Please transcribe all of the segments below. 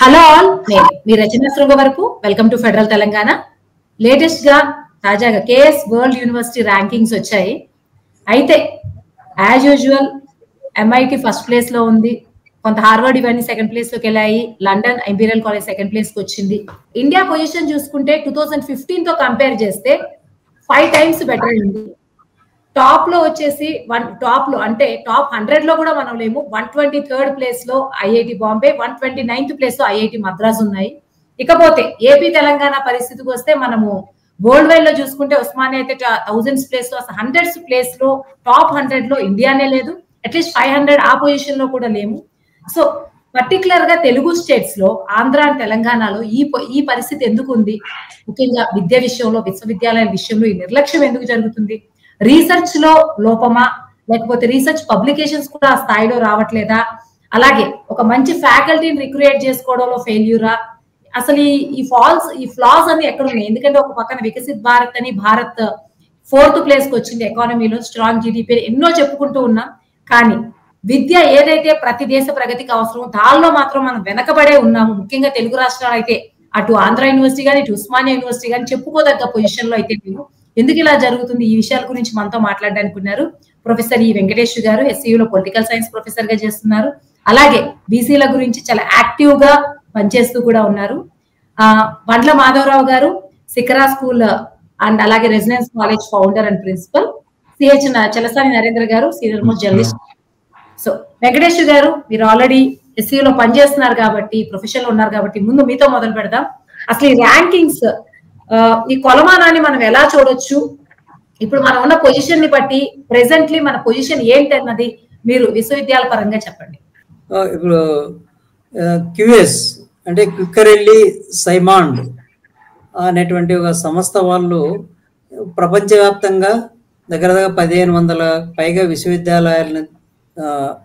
Hello all, నేను మీ రచన శృంగ వరకు. Welcome to federal Telangana. Latest గా తాజాగా కేఎస్ వరల్డ్ యూనివర్సిటీ ర్యాంకింగ్స్ వచ్చాయి. అయితే as usual MIT first place లో ఉంది, కొంత హార్వర్డ్ ఇవన్నీ సెకండ్ ప్లేస్ లోకి వెళ్ళాయి, London imperial college second place కి వచ్చింది. ఇండియా పొజిషన్ చూసుకుంటే 2015 తో కంపేర్ చేస్తే 5 times బెటర్ ఉంది. టాప్ లో వచ్చేసి టాప్ లో అంటే టాప్ 100 లో కూడా మనం లేము. 123rd ప్లేస్ లో ఐఐటి బాంబే, 129th ప్లేస్ లో ఐఐటి మద్రాస్ ఉన్నాయి. ఇకపోతే ఏపీ తెలంగాణ పరిస్థితికి వస్తే మనము వరల్డ్ వైడ్ లో చూసుకుంటే ఉస్మానియా అయితే 1000s ప్లేస్ లో, 100s ప్లేస్ లో, టాప్ 100 లో ఇండియానే లేదు. అట్లీస్ట్ 500 ఆ పొజిషన్ లో కూడా లేము. సో పర్టికులర్ గా తెలుగు స్టేట్స్ లో, ఆంధ్ర అండ్ తెలంగాణలో ఈ పరిస్థితి ఎందుకు ఉంది? ముఖ్యంగా విద్య విషయంలో, విశ్వవిద్యాలయాల విషయంలో ఈ నిర్లక్ష్యం ఎందుకు జరుగుతుంది? రీసెర్చ్ లో లోపమా, లేకపోతే రీసెర్చ్ పబ్లికేషన్స్ కూడా ఆ స్థాయిలో రావట్లేదా? అలాగే ఒక మంచి ఫ్యాకల్టీని రిక్రియేట్ చేసుకోవడంలో ఫెయిల్యూరా? అసలు ఈ ఫ్లాస్ అన్ని ఎక్కడ ఉన్నాయి? ఎందుకంటే ఒక పక్కన వికసిత్ భారత్ అని భారత్ 4th ప్లేస్ కి వచ్చింది ఎకానమీలో, స్ట్రాంగ్ జీడిపి ఎన్నో చెప్పుకుంటూ ఉన్నాం. కానీ విద్య ఏదైతే ప్రతి దేశ ప్రగతికి అవసరం, దానిలో మాత్రం మనం వెనకబడే ఉన్నాము. ముఖ్యంగా తెలుగు రాష్ట్రాలు అయితే అటు ఆంధ్ర యూనివర్సిటీ కానీ, ఇటు ఉస్మానియా యూనివర్సిటీ కానీ చెప్పుకోదగ్గ పొజిషన్ లో అయితే లేవు. ఎందుకు ఇలా జరుగుతుంది? ఈ విషయాల గురించి మనతో మాట్లాడడానికి ఉన్నారు ప్రొఫెసర్ ఈ వెంకటేష్ గారు. ఎస్సీయూలో పొలిటికల్ సైన్స్ ప్రొఫెసర్ గా చేస్తున్నారు. అలాగే బీసీల గురించి చాలా యాక్టివ్ గా పనిచేస్తూ కూడా ఉన్నారు. బండ్ల మాధవరావు గారు శిఖరా స్కూల్ అండ్ అలాగే residence college founder and principal. CH Chalasani Narendra గారు senior most journalist. So Venkatesh గారు, మీరు ఆల్రెడీ ఎస్సీయూలో పనిచేస్తున్నారు కాబట్టి, ప్రొఫెషన్ లో ఉన్నారు కాబట్టి, ముందు మీతో మొదలు పెడదాం. అసలు ఈ ర్యాంకింగ్స్, ఈ కొలమానాన్ని మనం ఎలా చూడొచ్చు? ఇప్పుడు మనం ఉన్న పొజిషన్ ని బట్టి ప్రెసెంట్లీ మన పొజిషన్ ఏంటన్నది మీరు విశ్వవిద్యాలయ పరంగా చెప్పండి. ఇప్పుడు క్యూఎస్ అంటే క్విక్కరెల్లి సైమాండ్ అనేటువంటి ఒక సంస్థ వాళ్ళు ప్రపంచవ్యాప్తంగా దగ్గర 1500 పైగా విశ్వవిద్యాలయాలను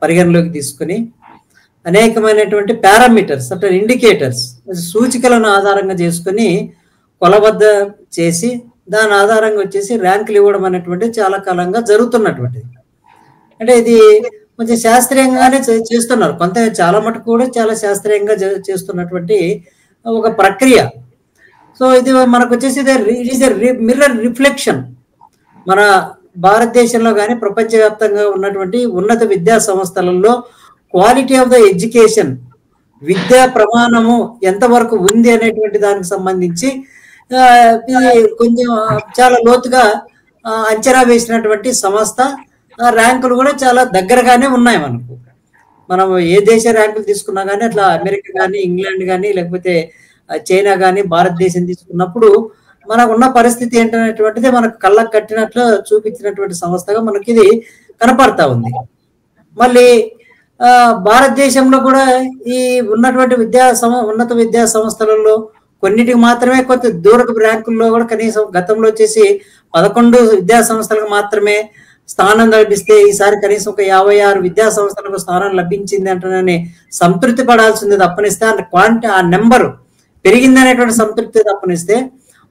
పరిగణలోకి తీసుకుని అనేకమైనటువంటి పారామీటర్స్ అంటే ఇండికేటర్స్, సూచికలను ఆధారంగా చేసుకుని కొలబద్ద చేసి దాని ఆధారంగా వచ్చేసి ర్యాంకులు ఇవ్వడం అనేటువంటి చాలా కాలంగా జరుగుతున్నటువంటిది. అంటే ఇది కొంచెం శాస్త్రీయంగానే చేస్తున్నారు, కొంత చాలా మటుకు కూడా చాలా శాస్త్రీయంగా చేస్తున్నటువంటి ఒక ప్రక్రియ. సో ఇది మనకు వచ్చేసి మిర్రర్ రిఫ్లెక్షన్. మన భారతదేశంలో కానీ ప్రపంచవ్యాప్తంగా ఉన్నటువంటి ఉన్నత విద్యా సంస్థలలో క్వాలిటీ ఆఫ్ ద ఎడ్యుకేషన్, విద్యా ప్రమాణము ఎంతవరకు ఉంది అనేటువంటి దానికి సంబంధించి కొంచెం చాలా లోతుగా అంచనా వేసినటువంటి సంస్థ. ర్యాంకులు కూడా చాలా దగ్గరగానే ఉన్నాయి మనకు. మనం ఏ దేశ ర్యాంకులు తీసుకున్నా కానీ, అట్లా అమెరికా కానీ, ఇంగ్లాండ్ కానీ, లేకపోతే చైనా కానీ, భారతదేశం తీసుకున్నప్పుడు మనకు ఉన్న పరిస్థితి ఏంటనేటువంటిది మనకు కళ్ళకు కట్టినట్లు చూపించినటువంటి సంస్థగా మనకి ఇది కనపడతా ఉంది. మళ్ళీ భారతదేశంలో కూడా ఈ ఉన్నటువంటి ఉన్నత విద్యా సంస్థలలో కొన్నిటికి మాత్రమే కొంత దూరపు ర్యాంకుల్లో కూడా కనీసం గతంలో వచ్చేసి 11 విద్యా సంస్థలకు మాత్రమే స్థానం లభిస్తే ఈసారి కనీసం ఒక 56 విద్యా సంస్థలకు స్థానం లభించింది అంటేనే సంతృప్తి పడాల్సింది తప్పనిస్తే, ఆ నెంబరు పెరిగిందనేటువంటి సంతృప్తి తప్పనిస్తే,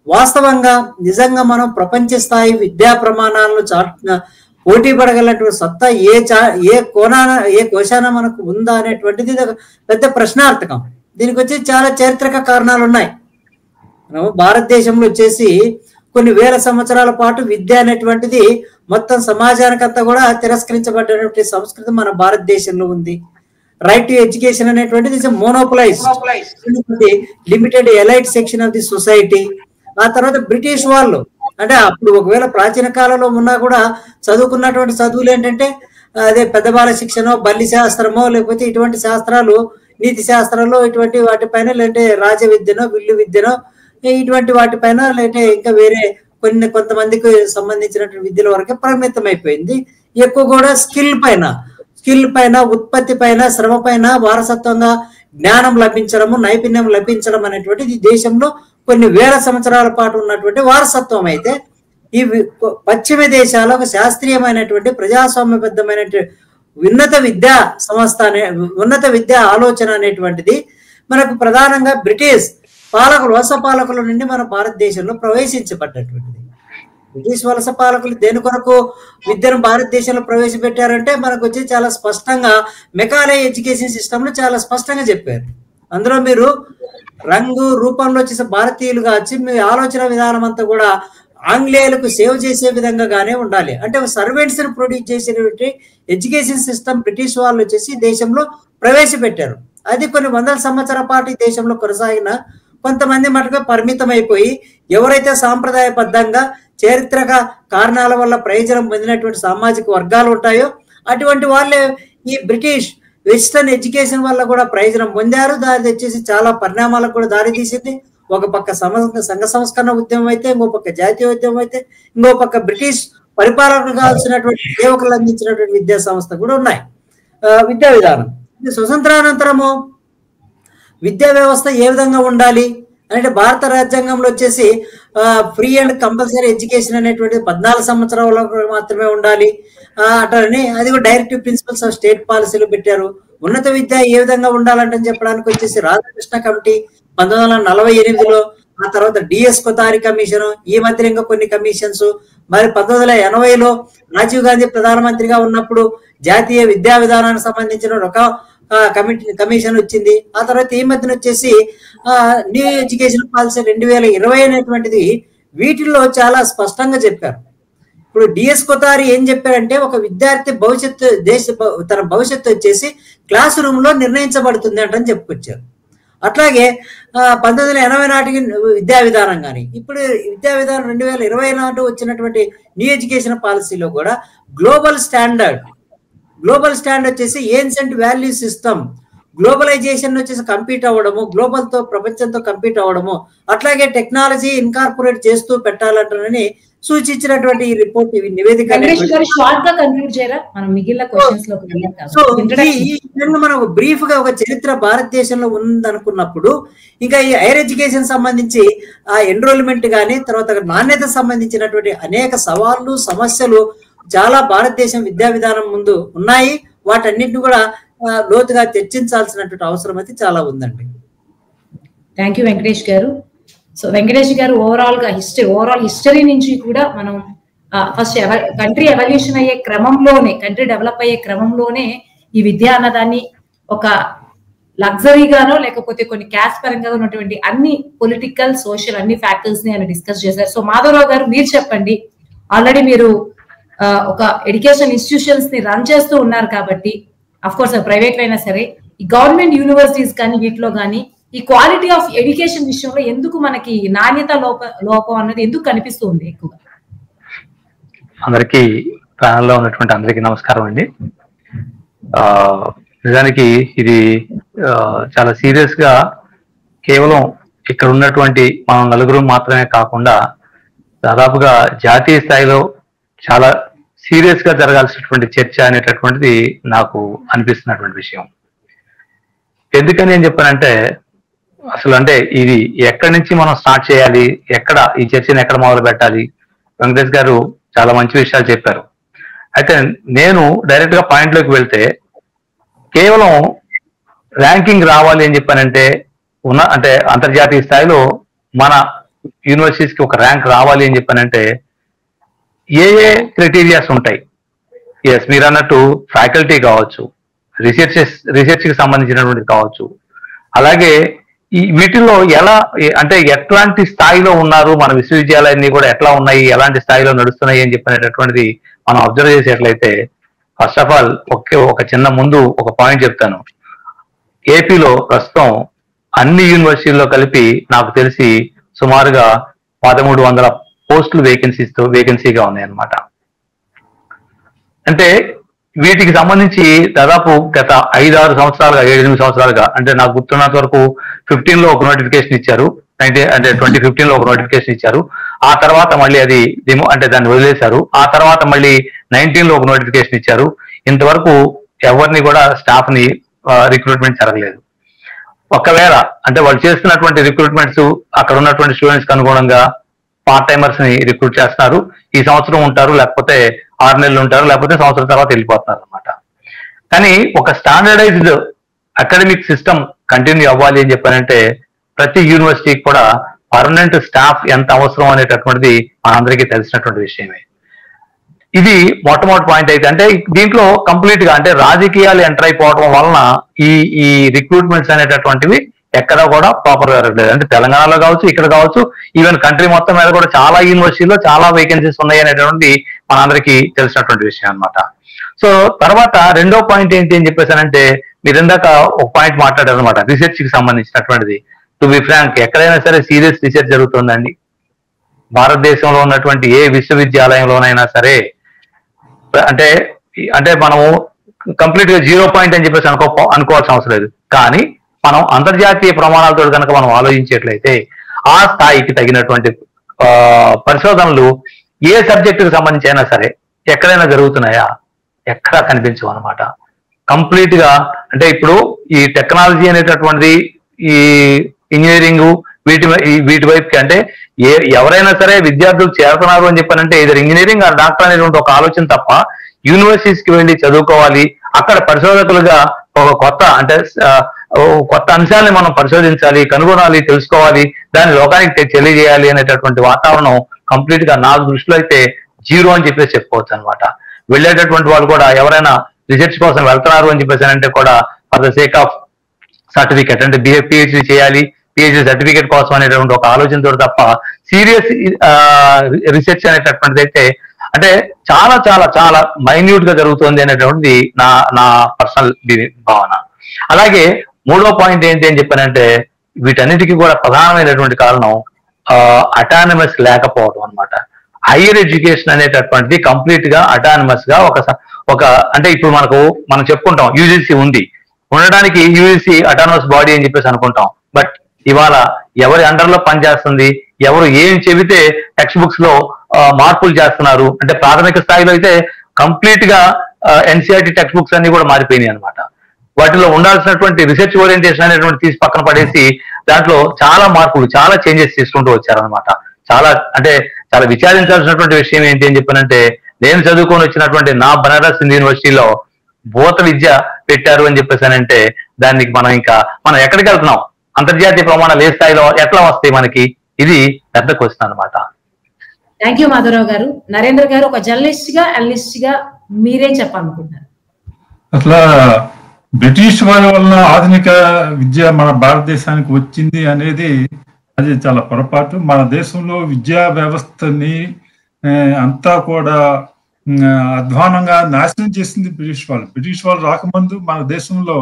వాస్తవంగా నిజంగా మనం ప్రపంచ స్థాయి విద్యా ప్రమాణాలను పోటీ పడగలటువంటి సత్తా ఏ కోశాన మనకు ఉందా అనేటువంటిది పెద్ద ప్రశ్నార్థకం. దీనికి వచ్చి చాలా చారిత్రక కారణాలు ఉన్నాయి. భారతదేశంలో వచ్చేసి కొన్ని వేల సంవత్సరాల పాటు విద్య అనేటువంటిది మొత్తం సమాజానికంతా కూడా తిరస్కరించబడినటువంటి సంస్కృతి మన భారతదేశంలో ఉంది. రైట్ టు ఎడ్యుకేషన్ అనేటువంటిది monopolised, limited elite section of the society. ఆ తర్వాత బ్రిటిష్ వాళ్ళు, అంటే అప్పుడు ఒకవేళ ప్రాచీన కాలంలో ఉన్నా కూడా చదువుకున్నటువంటి చదువులు ఏంటంటే అదే పెద్ద బాల శిక్షణో, బల్లి శాస్త్రమో, లేకపోతే ఇటువంటి శాస్త్రాలు, నీతి శాస్త్రాలు, ఇటువంటి వాటిపైన, లేదంటే రాజ విద్యనో, విల్లు విద్యనో, ఇటువంటి వాటిపైన, లేదంటే ఇంకా వేరే కొంతమందికి సంబంధించినటువంటి విద్యల వరకే పరిమితం అయిపోయింది. ఎక్కువ కూడా స్కిల్ పైన, ఉత్పత్తి పైన, శ్రమ పైన వారసత్వంగా జ్ఞానం లభించడము, నైపుణ్యం లభించడం అనేటువంటిది దేశంలో కొన్ని వేల సంవత్సరాల పాటు ఉన్నటువంటి వారసత్వం. అయితే ఈ పశ్చిమ దేశాల్లో ఒక శాస్త్రీయమైనటువంటి ప్రజాస్వామ్యబద్ధమైనటువంటి ఉన్నత విద్యా సంస్థ ఉన్నత విద్యా ఆలోచన అనేటువంటిది మనకు ప్రధానంగా బ్రిటిష్ వలస పాలకుల నుండి మన భారతదేశంలో ప్రవేశించబడ్డటువంటిది. బ్రిటిష్ వలస పాలకులు దేని కొరకు విద్యను భారతదేశంలో ప్రవేశపెట్టారంటే మనకు వచ్చి చాలా స్పష్టంగా మెకాలే ఎడ్యుకేషన్ సిస్టమ్ లో చాలా స్పష్టంగా చెప్పారు. అందులో మీరు రంగు రూపంలో వచ్చేసి భారతీయులుగా వచ్చి మీ ఆలోచన విధానం అంతా కూడా ఆంగ్లేయులకు సేవ్ చేసే విధంగానే ఉండాలి. అంటే సర్వెంట్స్ ని ప్రొడ్యూస్ చేసేటువంటి ఎడ్యుకేషన్ సిస్టమ్ బ్రిటిష్ వాళ్ళు వచ్చేసి దేశంలో ప్రవేశపెట్టారు. అది కొన్ని వందల సంవత్సరాల పాటు ఈ దేశంలో కొనసాగిన కొంతమంది మటుకు పరిమితం అయిపోయి ఎవరైతే సాంప్రదాయబద్ధంగా చారిత్రక కారణాల వల్ల ప్రయోజనం పొందినటువంటి సామాజిక వర్గాలు ఉంటాయో అటువంటి వాళ్ళే ఈ బ్రిటిష్ వెస్టర్న్ ఎడ్యుకేషన్ వల్ల కూడా ప్రయోజనం పొందారు. దాని వచ్చేసి చాలా పరిణామాలకు కూడా దారి తీసింది. ఒక పక్క సంఘ సంస్కరణ ఉద్యమం అయితే, ఇంకో పక్క జాతీయ ఉద్యమం అయితే, ఇంకో పక్క బ్రిటిష్ పరిపాలనకు కావాల్సినటువంటి సేవకులు అందించినటువంటి విద్యా సంస్థ కూడా ఉన్నాయి. విద్యా విధానం స్వతంత్రానంతరము విద్యా వ్యవస్థ ఏ విధంగా ఉండాలి అంటే భారత రాజ్యాంగంలో వచ్చేసి ఫ్రీ అండ్ కంపల్సరీ ఎడ్యుకేషన్ అనేటువంటి 14 సంవత్సరాల మాత్రమే ఉండాలి అట్లని అది కూడా డైరెక్టివ్ ప్రిన్సిపల్స్ ఆఫ్ స్టేట్ పాలసీలు పెట్టారు. ఉన్నత విద్య ఏ విధంగా ఉండాలంటే చెప్పడానికి వచ్చేసి రాధాకృష్ణ కమిటీ 1948లో, ఆ తర్వాత డిఎస్ కొతారి కమిషన్, ఈ మధ్య ఇంకా కొన్ని కమిషన్స్, మరి 1980లో రాజీవ్ గాంధీ ప్రధానమంత్రిగా ఉన్నప్పుడు జాతీయ విద్యా విధానానికి సంబంధించిన ఒక కమిషన్ వచ్చింది. ఆ తర్వాత ఈ మధ్యన వచ్చేసి న్యూ ఎడ్యుకేషన్ పాలసీ 2020 అనేటువంటిది వీటిల్లో చాలా స్పష్టంగా చెప్పారు. ఇప్పుడు డిఎస్ కొతారి ఏం చెప్పారంటే ఒక విద్యార్థి భవిష్యత్తు తన భవిష్యత్తు వచ్చేసి క్లాస్ రూమ్ లో నిర్ణయించబడుతుంది అంటని చెప్పుకొచ్చారు. అట్లాగే 1980 నాటికి విద్యా విధానం కానీ ఇప్పుడు విద్యా విధానం 2020 నాటు వచ్చినటువంటి న్యూ ఎడ్యుకేషన్ పాలసీలో కూడా గ్లోబల్ స్టాండర్డ్ వచ్చేసి ఏన్షియంట్ వాల్యూ సిస్టమ్, గ్లోబలైజేషన్ వచ్చేసి కంపీట్ అవ్వడము, గ్లోబల్ తో ప్రపంచంతో కంపీట్ అవ్వడము, అట్లాగే టెక్నాలజీ ఇన్కార్పొరేట్ చేస్తూ పెట్టాలంటారని సూచించినటువంటి ఈ రిపోర్ట్ నివేదిక. మనం బ్రీఫ్ గా ఒక చరిత్ర భారతదేశంలో ఉందనుకున్నప్పుడు ఇంకా ఈ హైయర్ ఎడ్యుకేషన్ సంబంధించి ఆ ఎన్రోల్మెంట్ గానీ తర్వాత నాణ్యత సంబంధించినటువంటి అనేక సవాళ్లు సమస్యలు చాలా భారతదేశం విద్యా విధానం ముందు ఉన్నాయి. వాటన్నిటిని కూడా లోతుగా చర్చించాల్సినటువంటి అవసరం అయితే చాలా ఉందండి. థ్యాంక్ యూ వెంకటేష్ గారు. సో వెంకటేష్ గారు ఓవరాల్ హిస్టరీ నుంచి కూడా మనం ఫస్ట్ కంట్రీ ఎవల్యూషన్ అయ్యే క్రమంలోనే, కంట్రీ డెవలప్ అయ్యే క్రమంలోనే ఈ విద్యా అన్నదాన్ని ఒక లగ్జరీగానో లేకపోతే కొన్ని క్యాస్ట్ పరంగా ఉన్నటువంటి అన్ని పొలిటికల్ సోషల్ అన్ని ఫ్యాక్టర్స్ ని ఆయన డిస్కస్ చేశారు. సో మాధవరావు గారు మీరు చెప్పండి, ఆల్రెడీ మీరు ఒక ఎడ్యుకేషన్ ఇన్స్టిట్యూషన్స్ ని రన్ చేస్తూ ఉన్నారు కాబట్టి అఫ్ కోర్స్ ప్రైవేట్ అయినా సరే ఈ గవర్నమెంట్ యూనివర్సిటీస్ కానీ వీటిలో కానీ ఈ క్వాలిటీ ఆఫ్ ఎడ్యుకేషన్ విషయంలో ఎందుకు మనకి నాణ్యత లోపం అన్నది ఎందుకు కనిపిస్తుంది ఎక్కువగా? అందరికీ ప్యానల్లో ఉన్నటువంటి అందరికీ నమస్కారం అండి. నిజానికి ఇది చాలా సీరియస్ గా కేవలం ఇక్కడ ఉన్నటువంటి మనం నలుగురు మాత్రమే కాకుండా దాదాపుగా జాతీయ స్థాయిలో చాలా సీరియస్ గా జరగాల్సినటువంటి చర్చ అనేటటువంటిది నాకు అనిపిస్తున్నటువంటి విషయం. ఎందుకని ఏం చెప్పానంటే అసలు అంటే ఇది ఎక్కడి నుంచి మనం స్టార్ట్ చేయాలి, ఎక్కడ ఈ చర్చను ఎక్కడ మొదలు పెట్టాలి, వెంకటేష్ గారు చాలా మంచి విషయాలు చెప్పారు. అయితే నేను డైరెక్ట్ గా పాయింట్ లోకి వెళ్తే కేవలం ర్యాంకింగ్ రావాలి అని చెప్పానంటే అంటే అంతర్జాతీయ స్థాయిలో మన యూనివర్సిటీస్ కి ఒక ర్యాంక్ రావాలి అని చెప్పానంటే ఏ క్రైటీరియాస్ ఉంటాయి. ఎస్ మీరు అన్నట్టు ఫ్యాకల్టీ కావచ్చు, రీసెర్చ్ కి సంబంధించినటువంటి కావచ్చు, అలాగే ఈ వీటిల్లో ఎలా అంటే ఎట్లాంటి స్థాయిలో ఉన్నారు మన విశ్వవిద్యాలయాన్ని కూడా ఎట్లా ఉన్నాయి, ఎలాంటి స్థాయిలో నడుస్తున్నాయి అని చెప్పినటువంటిది మనం అబ్జర్వ్ చేసేట్లయితే ఫస్ట్ ఆఫ్ ఆల్ ఒక చిన్న ముందు ఒక పాయింట్ చెప్తాను. ఏపీలో ప్రస్తుతం అన్ని యూనివర్సిటీల్లో కలిపి నాకు తెలిసి సుమారుగా 1300 పోస్టులు వేకెన్సీగా ఉన్నాయి అన్నమాట. అంటే వీటికి సంబంధించి దాదాపు గత 5-6 సంవత్సరాలుగా 7-8 సంవత్సరాలుగా అంటే నాకు గుర్తున్నంత వరకు 15లో ఒక నోటిఫికేషన్ ఇచ్చారు, అంటే 2015లో ఒక నోటిఫికేషన్ ఇచ్చారు. ఆ తర్వాత మళ్ళీ అది అంటే దాన్ని వదిలేశారు. ఆ తర్వాత మళ్ళీ 19లో ఒక నోటిఫికేషన్ ఇచ్చారు. ఇంతవరకు ఎవరిని కూడా స్టాఫ్ ని రిక్రూట్మెంట్ జరగలేదు. ఒకవేళ అంటే వాళ్ళు చేస్తున్నటువంటి రిక్రూట్మెంట్స్ అక్కడ ఉన్నటువంటి స్టూడెంట్స్ కి అనుగుణంగా పార్ట్ టైమర్స్ ని రిక్రూట్ చేస్తున్నారు. ఈ సంవత్సరం ఉంటారు, లేకపోతే 6 నెలలు ఉంటారు, లేకపోతే సంవత్సరం తర్వాత వెళ్ళిపోతున్నారు అనమాట. కానీ ఒక స్టాండర్డైజ్డ్ అకాడమిక్ సిస్టమ్ కంటిన్యూ అవ్వాలి అని చెప్పారంటే ప్రతి యూనివర్సిటీకి కూడా పర్మనెంట్ స్టాఫ్ ఎంత అవసరం అనేటటువంటిది మనందరికీ తెలిసినటువంటి విషయమే. ఇది మొట్టమొదటి పాయింట్ అయితే అంటే దీంట్లో కంప్లీట్ గా అంటే రాజకీయాలు ఎంటర్ అయిపోవడం వలన ఈ రిక్రూట్మెంట్స్ అనేటటువంటివి ఎక్కడ కూడా ప్రాపర్ గా జరగలేదు. అంటే తెలంగాణలో కావచ్చు, ఇక్కడ కావచ్చు, ఈవెన్ కంట్రీ మొత్తం మీద కూడా చాలా యూనివర్సిటీలో చాలా వేకెన్సీస్ ఉన్నాయి అనేటువంటి మనందరికీ తెలిసినటువంటి విషయం అనమాట. సో తర్వాత రెండో పాయింట్ ఏంటి అని చెప్పేసానంటే, మీరు ఇందాక ఒక పాయింట్ మాట్లాడారు అనమాట, రీసెర్చ్ కి సంబంధించినటువంటిది. టు బి ఫ్రాంక్, ఎక్కడైనా సరే సీరియస్ రీసెర్చ్ జరుగుతుందండి. భారతదేశంలో ఉన్నటువంటి ఏ విశ్వవిద్యాలయంలోనైనా సరే, అంటే అంటే మనము కంప్లీట్ గా 0 పాయింట్ అని చెప్పేసి అనుకోవాల్సిన అవసరం లేదు. కానీ మనం అంతర్జాతీయ ప్రమాణాలతో కనుక మనం ఆలోచించేట్లయితే ఆ స్థాయికి తగినటువంటి పరిశోధనలు ఏ సబ్జెక్టుకి సంబంధించి అయినా సరే ఎక్కడైనా జరుగుతున్నాయా? ఎక్కడా కనిపించవు అనమాట. కంప్లీట్ గా అంటే ఇప్పుడు ఈ టెక్నాలజీ అనేటటువంటిది, ఈ ఇంజనీరింగ్ వీటి వైపుకి అంటే ఎవరైనా సరే విద్యార్థులు చేరుతున్నారు అని చెప్పానంటే ఇద్దరు ఇంజనీరింగ్ ఆర్ డాక్టర్ అనేటువంటి ఒక ఆలోచన తప్ప, యూనివర్సిటీస్కి వెళ్ళి చదువుకోవాలి, అక్కడ పరిశోధకులుగా ఒక కొత్త అంశాలని మనం పరిశోధించాలి, కనుగొనాలి, తెలుసుకోవాలి, దాన్ని లోకానికి తెలియజేయాలి అనేటటువంటి వాతావరణం కంప్లీట్ గా నా దృష్టిలో అయితే 0 అని చెప్పేసి చెప్పుకోవచ్చు అనమాట. వెళ్ళేటటువంటి వాళ్ళు కూడా ఎవరైనా రీసెర్చ్ కోసం వెళ్తున్నారు అని చెప్పేసి అంటే కూడా for the sake of certificate, అంటే పిహెచ్డి చేయాలి, పిహెచ్డి సర్టిఫికేట్ కోసం అనేటువంటి ఒక ఆలోచనతో తప్ప సీరియస్ రీసెర్చ్ అనేటటువంటిది అయితే అంటే చాలా చాలా చాలా మైన్యూట్ గా జరుగుతుంది అనేటువంటిది నా పర్సనల్ భావన. అలాగే మూడో పాయింట్ ఏంటి అని చెప్పానంటే, వీటన్నిటికీ కూడా ప్రధానమైనటువంటి కారణం అటానమస్ లేకపోవడం అనమాట. హైయర్ ఎడ్యుకేషన్ అనేటటువంటిది కంప్లీట్ గా అటానమస్ గా ఒక అంటే ఇప్పుడు మనం చెప్పుకుంటాం యూజీసీ ఉంది, ఉండడానికి యూజీసీ అటానమస్ బాడీ అని చెప్పేసి అనుకుంటాం. బట్ ఇవాళ ఎవరి అండర్ లో పనిచేస్తుంది, ఎవరు ఏం చెబితే టెక్స్ట్ బుక్స్ లో మార్పులు చేస్తున్నారు అంటే ప్రాథమిక స్థాయిలో అయితే కంప్లీట్ గా ఎన్సీఆర్టీ టెక్స్ట్ బుక్స్ అన్ని కూడా మారిపోయినాయి అనమాట. వాటిలో ఉండాల్సినటువంటి రీసెర్చ్ ఓరియంటేషన్ అనేటువంటి తీసి పక్కన పడేసి దాంట్లో చాలా మార్పులు, చాలా చేంజెస్ తీసుకుంటూ వచ్చారనమాట. చాలా విచారించాల్సినటువంటి విషయం ఏంటి అని చెప్పానంటే, నేను చదువుకొని వచ్చినటువంటి నా బనారస్ హిందూ యూనివర్సిటీలో భూత విద్య పెట్టారు అని చెప్పేసానంటే దానికి మనం ఎక్కడికి వెళ్తున్నాం? అంతర్జాతీయ ప్రమాణాలు ఏ స్థాయిలో ఎట్లా వస్తాయి మనకి? ఇది పెద్ద క్వశ్చన్ అనమాట. థ్యాంక్ యూ మాధవరావు గారు. నరేంద్ర గారు, ఒక జర్నలిస్ట్ గా అనలిస్ట్ గా మీరేం చెప్పాలనుకుంటున్నారు? అట్లా బ్రిటిష్ వారి వలన ఆధునిక విద్య మన భారతదేశానికి వచ్చింది అనేది అది చాలా పొరపాటు. మన దేశంలో విద్యా వ్యవస్థని అంతా కూడా అధ్వానంగా నాశనం చేసింది బ్రిటిష్ వాళ్ళు. బ్రిటిష్ వాళ్ళు రాకముందు మన దేశంలో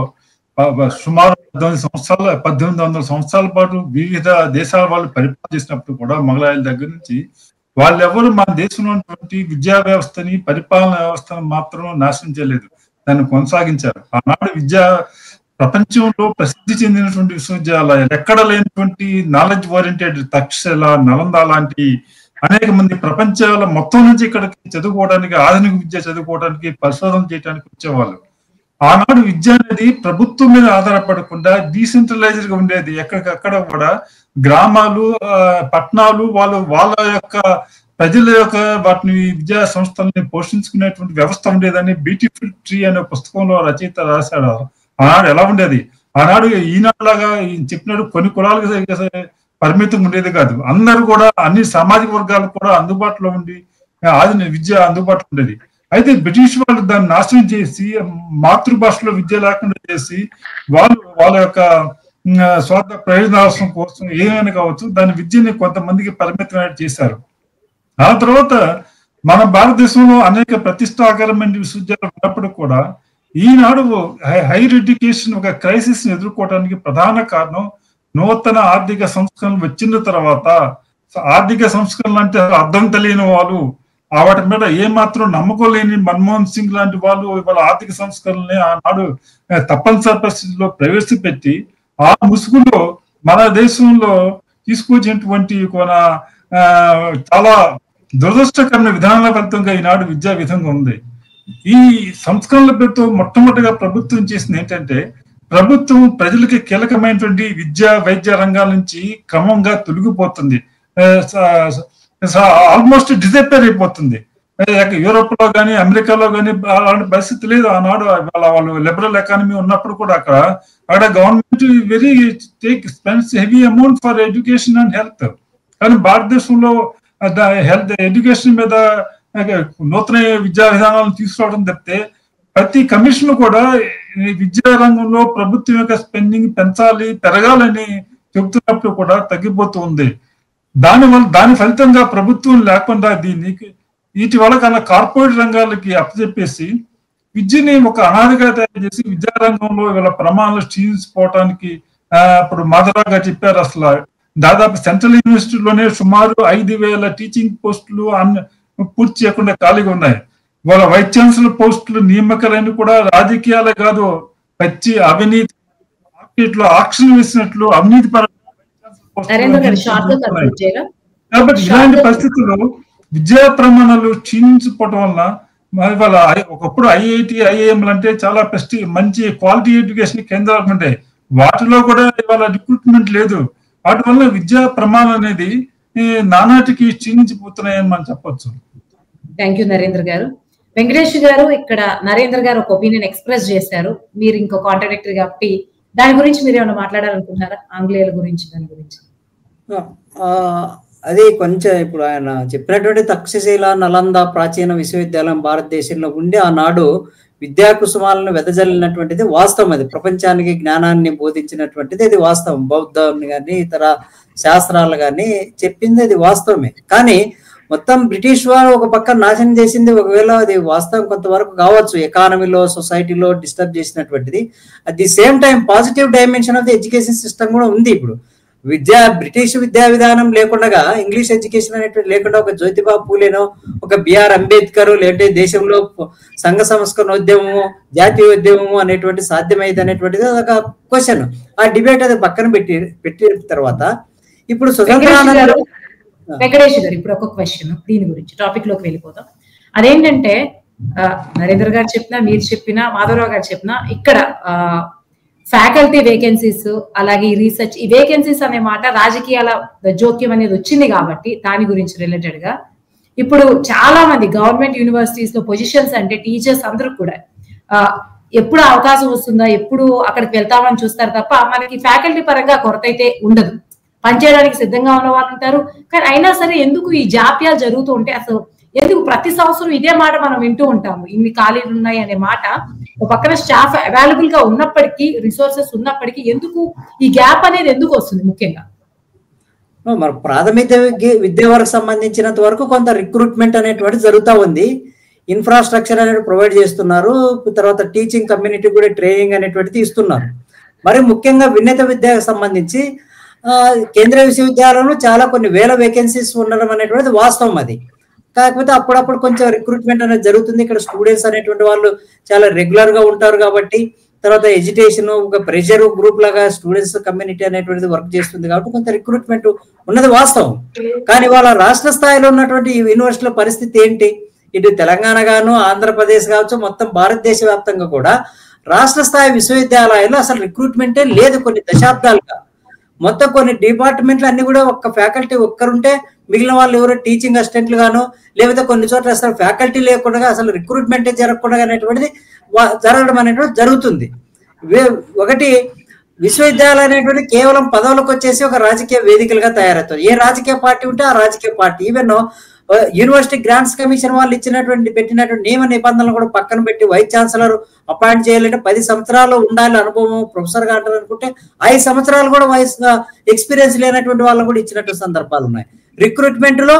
సుమారు 1800 సంవత్సరాల పాటు వివిధ దేశాల వాళ్ళు పరిపాలన చేసినప్పుడు కూడా మొఘలాయుల దగ్గర నుంచి వాళ్ళెవరు మన దేశంలో ఉన్నటువంటి విద్యా వ్యవస్థని, పరిపాలన వ్యవస్థను మాత్రం నాశనం చేయలేదు, దాన్ని కొనసాగించారు. ఆనాడు ప్రపంచంలో ప్రసిద్ధి చెందినటువంటి విశ్వవిద్యాలయాలు, ఎక్కడ లేనటువంటి నాలెడ్జ్ ఓరియంటెడ్ తక్షశిల, నలంద లాంటి అనేక మంది ప్రపంచాల మొత్తం నుంచి ఇక్కడికి చదువుకోవడానికి, ఆధునిక విద్య చదువుకోవడానికి, పరిశోధన చేయడానికి వచ్చేవాళ్ళు. ఆనాడు విద్య అనేది ప్రభుత్వం మీద ఆధారపడకుండా డీసెంట్రలైజ్డ్ గా ఉండేది. ఎక్కడికక్కడ కూడా గ్రామాలు, పట్టణాలు వాళ్ళ యొక్క ప్రజల యొక్క వాటిని విద్యా సంస్థల్ని పోషించుకునేటువంటి వ్యవస్థ ఉండేదని బ్యూటిఫుల్ ట్రీ అనే పుస్తకంలో రచయిత రాశాడు. ఆనాడు ఎలా ఉండేది? ఆనాడు ఈనాడులాగా చెప్పినట్టు కొన్ని కులాలకు పరిమితం ఉండేది కాదు. అందరూ కూడా అన్ని సామాజిక వర్గాలకు కూడా అందుబాటులో ఉండి ఆధునిక విద్య అందుబాటులో ఉండేది. అయితే బ్రిటిష్ వాళ్ళు దాన్ని నాశనం చేసి మాతృభాషలో విద్య లేకుండా చేసి వాళ్ళ యొక్క స్వార్థ ప్రయోజనాల కోసం ఏమైనా కావచ్చు దాని విద్యని కొంతమందికి పరిమితం చేశారు. ఆ తర్వాత మన భారతదేశంలో అనేక ప్రతిష్టాకరమైన విశ్వవిద్యాలయాలు ఉన్నప్పుడు కూడా ఈనాడు హైయర్ ఎడ్యుకేషన్ ఒక క్రైసిస్ ని ఎదుర్కోవడానికి ప్రధాన కారణం నూతన ఆర్థిక సంస్కరణలు వచ్చిన తర్వాత. ఆర్థిక సంస్కరణలు అంటే అర్థం తెలియని వాళ్ళు, వాటి మీద ఏమాత్రం నమ్మకం లేని మన్మోహన్ సింగ్ లాంటి వాళ్ళు ఇవాళ ఆర్థిక సంస్కరణల్ని ఆనాడు తప్పనిసరి పరిస్థితుల్లో ప్రవేశపెట్టి ఆ ముసుగులో మన దేశంలో తీసుకొచ్చినటువంటి చాలా దురదృష్టకరమైన విధానాల ఫలితంగా ఈనాడు విద్యా విధంగా ఉంది. ఈ సంస్కరణల పేరుతో మొట్టమొదటిగా ప్రభుత్వం చేసింది ఏంటంటే, ప్రభుత్వం ప్రజలకి కీలకమైనటువంటి విద్యా వైద్య రంగాల నుంచి క్రమంగా తొలగిపోతుంది, ఆల్మోస్ట్ డిజపేర్ అయిపోతుంది. యూరోప్ లో కానీ అమెరికాలో కానీ అలాంటి పరిస్థితి లేదు. ఆనాడు వాళ్ళు లిబరల్ ఎకానమీ ఉన్నప్పుడు కూడా అక్కడ government very spends heavy amount for education and health. కానీ భారతదేశంలో హెల్త్ ఎడ్యుకేషన్ మీద నూతన విద్యా విధానాలను తీసుకురావడం తప్పితే ప్రతి కమిషన్ కూడా విద్యా రంగంలో ప్రభుత్వం యొక్క స్పెండింగ్ పెరగాలని చెబుతున్నప్పుడు కూడా తగ్గిపోతుంది. దాని ఫలితంగా ప్రభుత్వం లేకుండా వీటి వల్ల కన్నా కార్పొరేట్ రంగాలకి అప్పచెప్పేసి విద్యని ఒక అనాదిగా తయారు చేసి విద్యారంగంలో వీళ్ళ ప్రమాణాలు క్షీణించిపోవటానికి ఇప్పుడు మాధవరావు గారు చెప్పారు. అసలు దాదాపు సెంట్రల్ యూనివర్సిటీలోనే సుమారు 5,000 టీచింగ్ పోస్టులు పూర్తి చేయకుండా ఖాళీగా ఉన్నాయి. వాళ్ళ వైస్ ఛాన్సలర్ పోస్టులు నియామకాలన్నీ కూడా రాజకీయాలే కాదు, పచ్చి అవినీతి మార్కెట్లో ఆక్షన్ వేసినట్లు అవినీతి కాబట్టి ఇలాంటి పరిస్థితుల్లో విద్యా ప్రమాణాలు క్షీణించిపోవటం వల్ల ఇవాళ ఒకప్పుడు ఐఐటి ఐఐఎంలు అంటే చాలా మంచి క్వాలిటీ ఎడ్యుకేషన్ కేంద్రాలు ఉంటాయి. వాటిలో కూడా ఇవాళ రిక్రూట్మెంట్ లేదు. వాటి వల్ల విద్యా ప్రమాణం అనేది నానాటికి క్షీణించిపోతున్నాయని మనం చెప్పొచ్చు. థ్యాంక్ యూ నరేంద్ర గారు. వెంకటేష్ గారు, ఇక్కడ నరేంద్ర గారు ఒక ఒపీనియన్ ఎక్స్ప్రెస్ చేశారు, మీరు ఇంకో కాంట్రాడిక్టరీ కాబట్టి దాని గురించి మీరు ఏమైనా మాట్లాడాలనుకుంటున్నారా? ఆంగ్లేయుల గురించి, దాని గురించి. అది కొంచెం ఇప్పుడు ఆయన చెప్పినటువంటి తక్షశిల, నలంద ప్రాచీన విశ్వవిద్యాలయం భారతదేశంలో ఉండి ఆనాడు విద్యా కుసుమాలను వెదజల్లినటువంటిది వాస్తవం. అది ప్రపంచానికి జ్ఞానాన్ని బోధించినటువంటిది అది వాస్తవం. బౌద్ధాన్ని కానీ ఇతర శాస్త్రాలు కానీ చెప్పింది అది వాస్తవమే. కానీ మొత్తం బ్రిటిష్ వారు ఒక పక్క నాశనం చేసింది, ఒకవేళ అది వాస్తవం కొంతవరకు కావచ్చు, ఎకానమీలో సొసైటీలో డిస్టర్బ్ చేసినటువంటిది. At the same time positive dimension of the education system కూడా ఉంది. ఇప్పుడు బ్రిటిష్ విద్యా విధానం లేకుండా, ఇంగ్లీష్ ఎడ్యుకేషన్ అనేటువంటి లేకుండా ఒక జ్యోతిబా పూలేనో, ఒక బిఆర్ అంబేద్కర్, లేదంటే దేశంలో సంఘ సంస్కరణ ఉద్యమము, జాతీయ ఉద్యమము అనేటువంటి సాధ్యమైంది అనేటువంటిది అదొక క్వశ్చన్. ఆ డిబేట్ అది పక్కన పెట్టిన తర్వాత ఇప్పుడు స్వతంత్ర వెంకటేష్ గారు, ఇప్పుడు ఒక క్వశ్చన్ దీని గురించి టాపిక్ లోకి వెళ్ళిపోతాం. అదేంటంటే నరేంద్ర గారు చెప్పినా, మీరు చెప్పినా, మాధవరావు గారు చెప్పినా, ఇక్కడ ఫ్యాకల్టీ వేకెన్సీస్, అలాగే ఈ రీసెర్చ్, ఈ వేకెన్సీస్ అనే మాట రాజకీయాల జోక్యం అనేది వచ్చింది కాబట్టి దాని గురించి రిలేటెడ్ గా ఇప్పుడు చాలా మంది గవర్నమెంట్ యూనివర్సిటీస్ లో పొజిషన్స్ అంటే టీచర్స్ అందరూ కూడా ఎప్పుడు అవకాశం వస్తుందా, ఎప్పుడు అక్కడికి వెళ్తామని చూస్తారు తప్ప మనకి ఫ్యాకల్టీ పరంగా కొరత అయితే ఉండదు. పనిచేయడానికి సిద్ధంగా ఉన్న వాళ్ళు ఉంటారు. కానీ అయినా సరే ఎందుకు ఈ జాప్యాలు జరుగుతూ ఉంటే, అసలు ఎందుకు ప్రతి సంవత్సరం ఇదే మాట మనం వింటూ ఉంటాము, ఇన్ని ఖాళీలు ఉన్నాయి అనే మాట. ఒక పక్కన స్టాఫ్ అవైలబుల్ గా ఉన్నప్పటికీ, రిసోర్సెస్ ఉన్నప్పటికీ ఎందుకు ఈ గ్యాప్ అనేది ఎందుకు వస్తుంది? ముఖ్యంగా మరి ప్రాథమిక విద్య వరకు సంబంధించినంత వరకు కొంత రిక్రూట్మెంట్ అనేటువంటి జరుగుతూ ఉంది. ఇన్ఫ్రాస్ట్రక్చర్ అనేది ప్రొవైడ్ చేస్తున్నారు. తర్వాత టీచింగ్ కమ్యూనిటీ కూడా ట్రైనింగ్ అనేటువంటిది ఇస్తున్నారు. మరి ముఖ్యంగా ఉన్నత విద్యకు సంబంధించి కేంద్రీయ విశ్వవిద్యాలయంలో చాలా కొన్ని వేల వేకెన్సీస్ ఉండడం అనేటువంటిది వాస్తవం. అది కాకపోతే అప్పుడప్పుడు కొంచెం రిక్రూట్మెంట్ అనేది జరుగుతుంది. ఇక్కడ స్టూడెంట్స్ అనేటువంటి వాళ్ళు చాలా రెగ్యులర్ గా ఉంటారు కాబట్టి, తర్వాత ఎడ్యుకేషన్ ఒక ప్రెషర్ గ్రూప్ లాగా స్టూడెంట్స్ కమ్యూనిటీ అనేటువంటిది వర్క్ చేస్తుంది కాబట్టి కొంత రిక్రూట్మెంట్ ఉన్నది వాస్తవం. కానీ వాళ్ళ రాష్ట్ర స్థాయిలో ఉన్నటువంటి ఈ యూనివర్సిటీల పరిస్థితి ఏంటి? ఇటు తెలంగాణ గాను, ఆంధ్రప్రదేశ్ కావచ్చు, మొత్తం భారతదేశ వ్యాప్తంగా కూడా రాష్ట్ర స్థాయి విశ్వవిద్యాలయాల్లో అసలు రిక్రూట్మెంటే లేదు కొన్ని దశాబ్దాలుగా. మొత్తం కొన్ని డిపార్ట్మెంట్లు అన్ని కూడా ఒక్క ఫ్యాకల్టీ ఒక్కరుంటే మిగిలిన వాళ్ళు ఎవరో టీచింగ్ అసిస్టెంట్లు గాను, లేకపోతే కొన్ని చోట్ల అసలు ఫ్యాకల్టీ లేకుండా అసలు రిక్రూట్మెంటే జరగకుండా అనేటువంటిది జరగడం అనేటువంటి జరుగుతుంది. ఒకటి విశ్వవిద్యాలయం అనేటువంటి కేవలం పదవులకు వచ్చేసి ఒక రాజకీయ వేదికలుగా తయారవుతుంది. ఏ రాజకీయ పార్టీ ఉంటే ఆ రాజకీయ party, even university grants commission వాళ్ళు పెట్టినటువంటి నియమ నిబంధనలు కూడా పక్కన పెట్టి వైస్ ఛాన్సలర్ అపాయింట్ చేయాలంటే 10 సంవత్సరాలు ఉండాలి అనుభవం, ప్రొఫెసర్ గా అంటారు అనుకుంటే 5 సంవత్సరాలు కూడా ఎక్స్పీరియన్స్ లేనటువంటి వాళ్ళు కూడా ఇచ్చినట్టు సందర్భాలు ఉన్నాయి. రిక్రూట్మెంట్ లో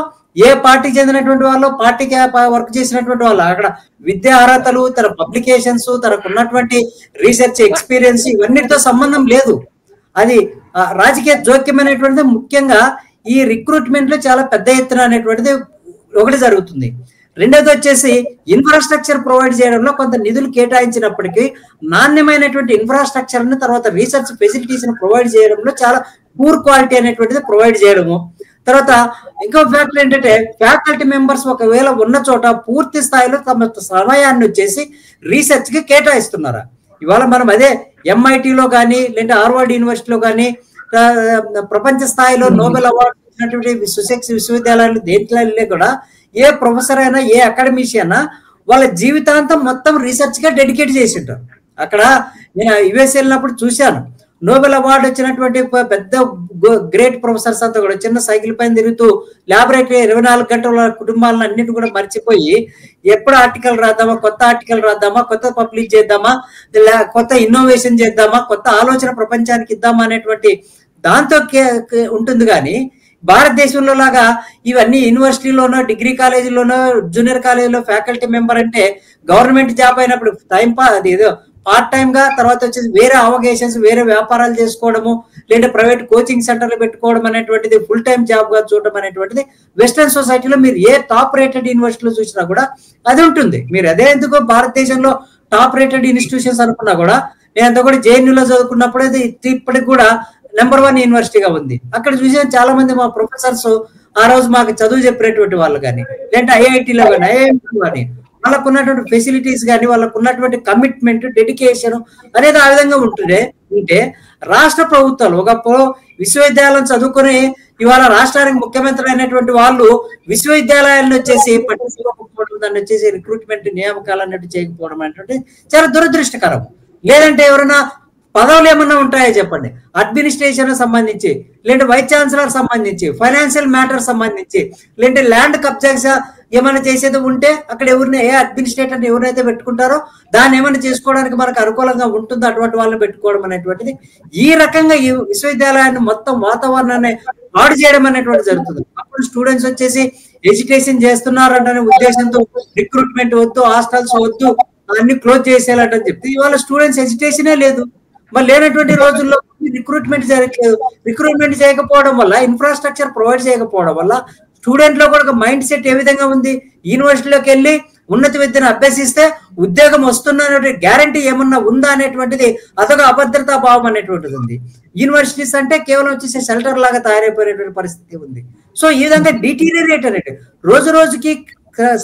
ఏ పార్టీకి చెందినటువంటి వాళ్ళు, పార్టీకి వర్క్ చేసినటువంటి వాళ్ళు, అక్కడ విద్యా అర్హతలు, తన పబ్లికేషన్స్, తనకు ఉన్నటువంటి రీసెర్చ్ ఎక్స్పీరియన్స్ ఇవన్నిటితో సంబంధం లేదు. అది రాజకీయ జోక్యం అనేటువంటిది ముఖ్యంగా ఈ రిక్రూట్మెంట్ లో చాలా పెద్ద ఎత్తున అనేటువంటిది ఒకటి జరుగుతుంది. రెండోది వచ్చేసి ఇన్ఫ్రాస్ట్రక్చర్ ప్రొవైడ్ చేయడంలో కొంత నిధులు కేటాయించినప్పటికీ నాణ్యమైనటువంటి ఇన్ఫ్రాస్ట్రక్చర్ ని, తర్వాత రీసెర్చ్ ఫెసిలిటీస్ ని ప్రొవైడ్ చేయడంలో చాలా పూర్ క్వాలిటీ అనేటువంటిది ప్రొవైడ్ చేయడము. తర్వాత ఇంకో ఫ్యాక్టర్ ఏంటంటే ఫ్యాకల్టీ మెంబర్స్ ఒకవేళ ఉన్న చోట పూర్తి స్థాయిలో తమ సమయాన్ని వచ్చేసి రీసెర్చ్ కి కేటాయిస్తున్నారా? ఇవాళ మనం అదే ఎంఐటీలో కానీ, లేదంటే హార్వర్డ్ యూనివర్సిటీలో కానీ, ప్రపంచ స్థాయిలో నోబెల్ అవార్డు ఇచ్చినటువంటి సుసెక్స్ విశ్వవిద్యాలయాలు దేంట్లో కూడా ఏ ప్రొఫెసర్ అయినా, ఏ అకాడమిషియన్ వాళ్ళ జీవితాంతం మొత్తం రీసెర్చ్ గా డెడికేట్ చేసి ఉంటారు. అక్కడ నేను యుఎస్ వెళ్ళినప్పుడు చూశాను, నోబెల్ అవార్డు వచ్చినటువంటి పెద్ద గ్రేట్ ప్రొఫెసర్స్ అంతా కూడా చిన్న సైకిల్ పైన తిరుగుతూ ల్యాబొరేటరీ 24 గంటల కుటుంబాలను అన్నింటి కూడా మర్చిపోయి ఎప్పుడు ఆర్టికల్ రాద్దామా, కొత్త ఆర్టికల్ రాద్దామా, కొత్త పబ్లిష్ చేద్దామా, కొత్త ఇన్నోవేషన్ చేద్దామా, కొత్త ఆలోచన ప్రపంచానికి ఇద్దామా అనేటువంటి దాంతో ఉంటుంది. కానీ భారతదేశంలో లాగా ఇవన్నీ యూనివర్సిటీలోనో, డిగ్రీ కాలేజీలోనో, జూనియర్ కాలేజీలో ఫ్యాకల్టీ మెంబర్ అంటే గవర్నమెంట్ జాబ్ అయినప్పుడు అది ఏదో పార్ట్ టైం గా, తర్వాత వచ్చేసి వేరే అవగేషన్స్, వేరే వ్యాపారాలు చేసుకోవడము, లేదా ప్రైవేట్ కోచింగ్ సెంటర్లు పెట్టుకోవడం అనేటువంటిది ఫుల్ టైం జాబ్ గా చూడడం అనేటువంటిది వెస్టర్న్ సొసైటీలో మీరు ఏ టాప్ రేటెడ్ యూనివర్సిటీలో చూసినా కూడా అది ఉంటుంది. మీరు అదే ఎందుకో భారతదేశంలో టాప్ రేటెడ్ ఇన్స్టిట్యూషన్స్ అనుకున్నా కూడా, నేను అంతా కూడా జేఎన్యూలో చదువుకున్నప్పుడు అది ఇప్పటికి కూడా నెంబర్ 1 యూనివర్సిటీగా ఉంది. అక్కడ చూసిన చాలా మంది మా ప్రొఫెసర్స్ ఆ రోజు మాకు చదువు చెప్పినటువంటి వాళ్ళు కానీ, లేదంటే ఐఐటీలో కానీ, ఐఐఎంలో కానీ, వాళ్ళకు ఉన్నటువంటి ఫెసిలిటీస్ కానీ, వాళ్ళకు ఉన్నటువంటి కమిట్మెంట్, డెడికేషన్ అనేది ఆ విధంగా ఉంటే రాష్ట్ర ప్రభుత్వాలు ఒకప్పుడు విశ్వవిద్యాలయం చదువుకుని ఇవాళ రాష్ట్రానికి ముఖ్యమంత్రి అయినటువంటి వాళ్ళు విశ్వవిద్యాలయాలను వచ్చేసి పట్టించుకోకపోవడం, దాన్ని వచ్చేసి రిక్రూట్మెంట్ నియామకాలు అన్నట్టు చేయకపోవడం అనేటువంటి చాలా దురదృష్టకరం. లేదంటే ఎవరైనా పదవులు ఏమన్నా ఉంటాయో చెప్పండి, అడ్మినిస్ట్రేషన్ సంబంధించి, లేదంటే వైస్ ఛాన్సలర్ సంబంధించి, ఫైనాన్షియల్ మ్యాటర్ సంబంధించి, లేదంటే ల్యాండ్ కబ్జా ఏమైనా చేసేది ఉంటే అక్కడ ఎవరిని ఏ అడ్మినిస్ట్రేటర్ ఎవరైతే పెట్టుకుంటారో దాన్ని ఏమైనా చేసుకోవడానికి మనకు అనుకూలంగా ఉంటుందో అటువంటి వాళ్ళని పెట్టుకోవడం అనేటువంటిది ఈ రకంగా ఈ విశ్వవిద్యాలయాన్ని మొత్తం వాతావరణాన్ని పాడు చేయడం అనేటువంటి జరుగుతుంది. అప్పుడు స్టూడెంట్స్ వచ్చేసి ఎడ్యుకేషన్ చేస్తున్నారంటే ఉద్దేశంతో రిక్రూట్మెంట్ వద్దు, హాస్టల్స్ వద్దు, అన్ని క్లోజ్ చేసేయాలంటని చెప్తే ఇవాళ స్టూడెంట్స్ ఎడ్యుకేషనే లేదు. మరి లేనటువంటి రోజుల్లో రిక్రూట్మెంట్ జరగలేదు. రిక్రూట్మెంట్ చేయకపోవడం వల్ల, ఇన్ఫ్రాస్ట్రక్చర్ ప్రొవైడ్ చేయకపోవడం వల్ల స్టూడెంట్ లో కూడా ఒక మైండ్ సెట్ ఏ విధంగా ఉంది, యూనివర్సిటీలోకి వెళ్ళి ఉన్నత విద్యను అభ్యసిస్తే ఉద్యోగం వస్తున్న గ్యారంటీ ఏమన్నా ఉందా అనేటువంటిది అదొక అభద్రతా భావం అనేటువంటిది ఉంది. యూనివర్సిటీస్ అంటే కేవలం వచ్చేసి షెల్టర్ లాగా తయారైపోయినటువంటి పరిస్థితి ఉంది. సో ఈ విధంగా డిటీరియరేట్ అనేది రోజు రోజుకి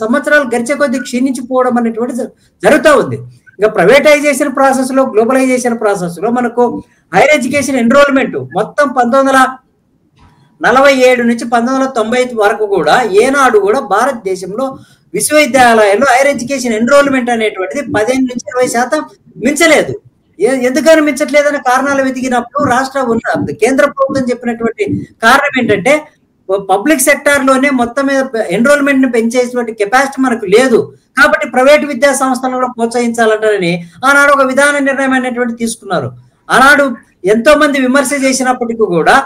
సంవత్సరాలు గడిచే కొద్ది క్షీణించిపోవడం అనేటువంటి జరుగుతూ ఉంది. ఇంకా ప్రైవేటైజేషన్ ప్రాసెస్ లో, గ్లోబలైజేషన్ ప్రాసెస్ లో మనకు హైయర్ ఎడ్యుకేషన్ ఎన్రోల్మెంట్ మొత్తం 1947 నుంచి 1990 వరకు కూడా ఏనాడు కూడా భారతదేశంలో విశ్వవిద్యాలయాల్లో హైయర్ ఎడ్యుకేషన్ ఎన్రోల్మెంట్ అనేటువంటిది 15 నుంచి 20% మించలేదు. ఎందుకని మించట్లేదనే కారణాలు వెతికినప్పుడు కేంద్ర ప్రభుత్వం చెప్పినటువంటి కారణం ఏంటంటే పబ్లిక్ సెక్టార్ లోనే మొత్తం మీద ఎన్రోల్మెంట్ ని పెంచేటువంటి కెపాసిటీ మనకు లేదు, కాబట్టి ప్రైవేట్ విద్యా సంస్థలను కూడా ప్రోత్సహించాలంటారని ఆనాడు ఒక విధాన నిర్ణయం అనేటువంటి తీసుకున్నారు. ఆనాడు ఎంతో మంది విమర్శ చేసినప్పటికీ కూడా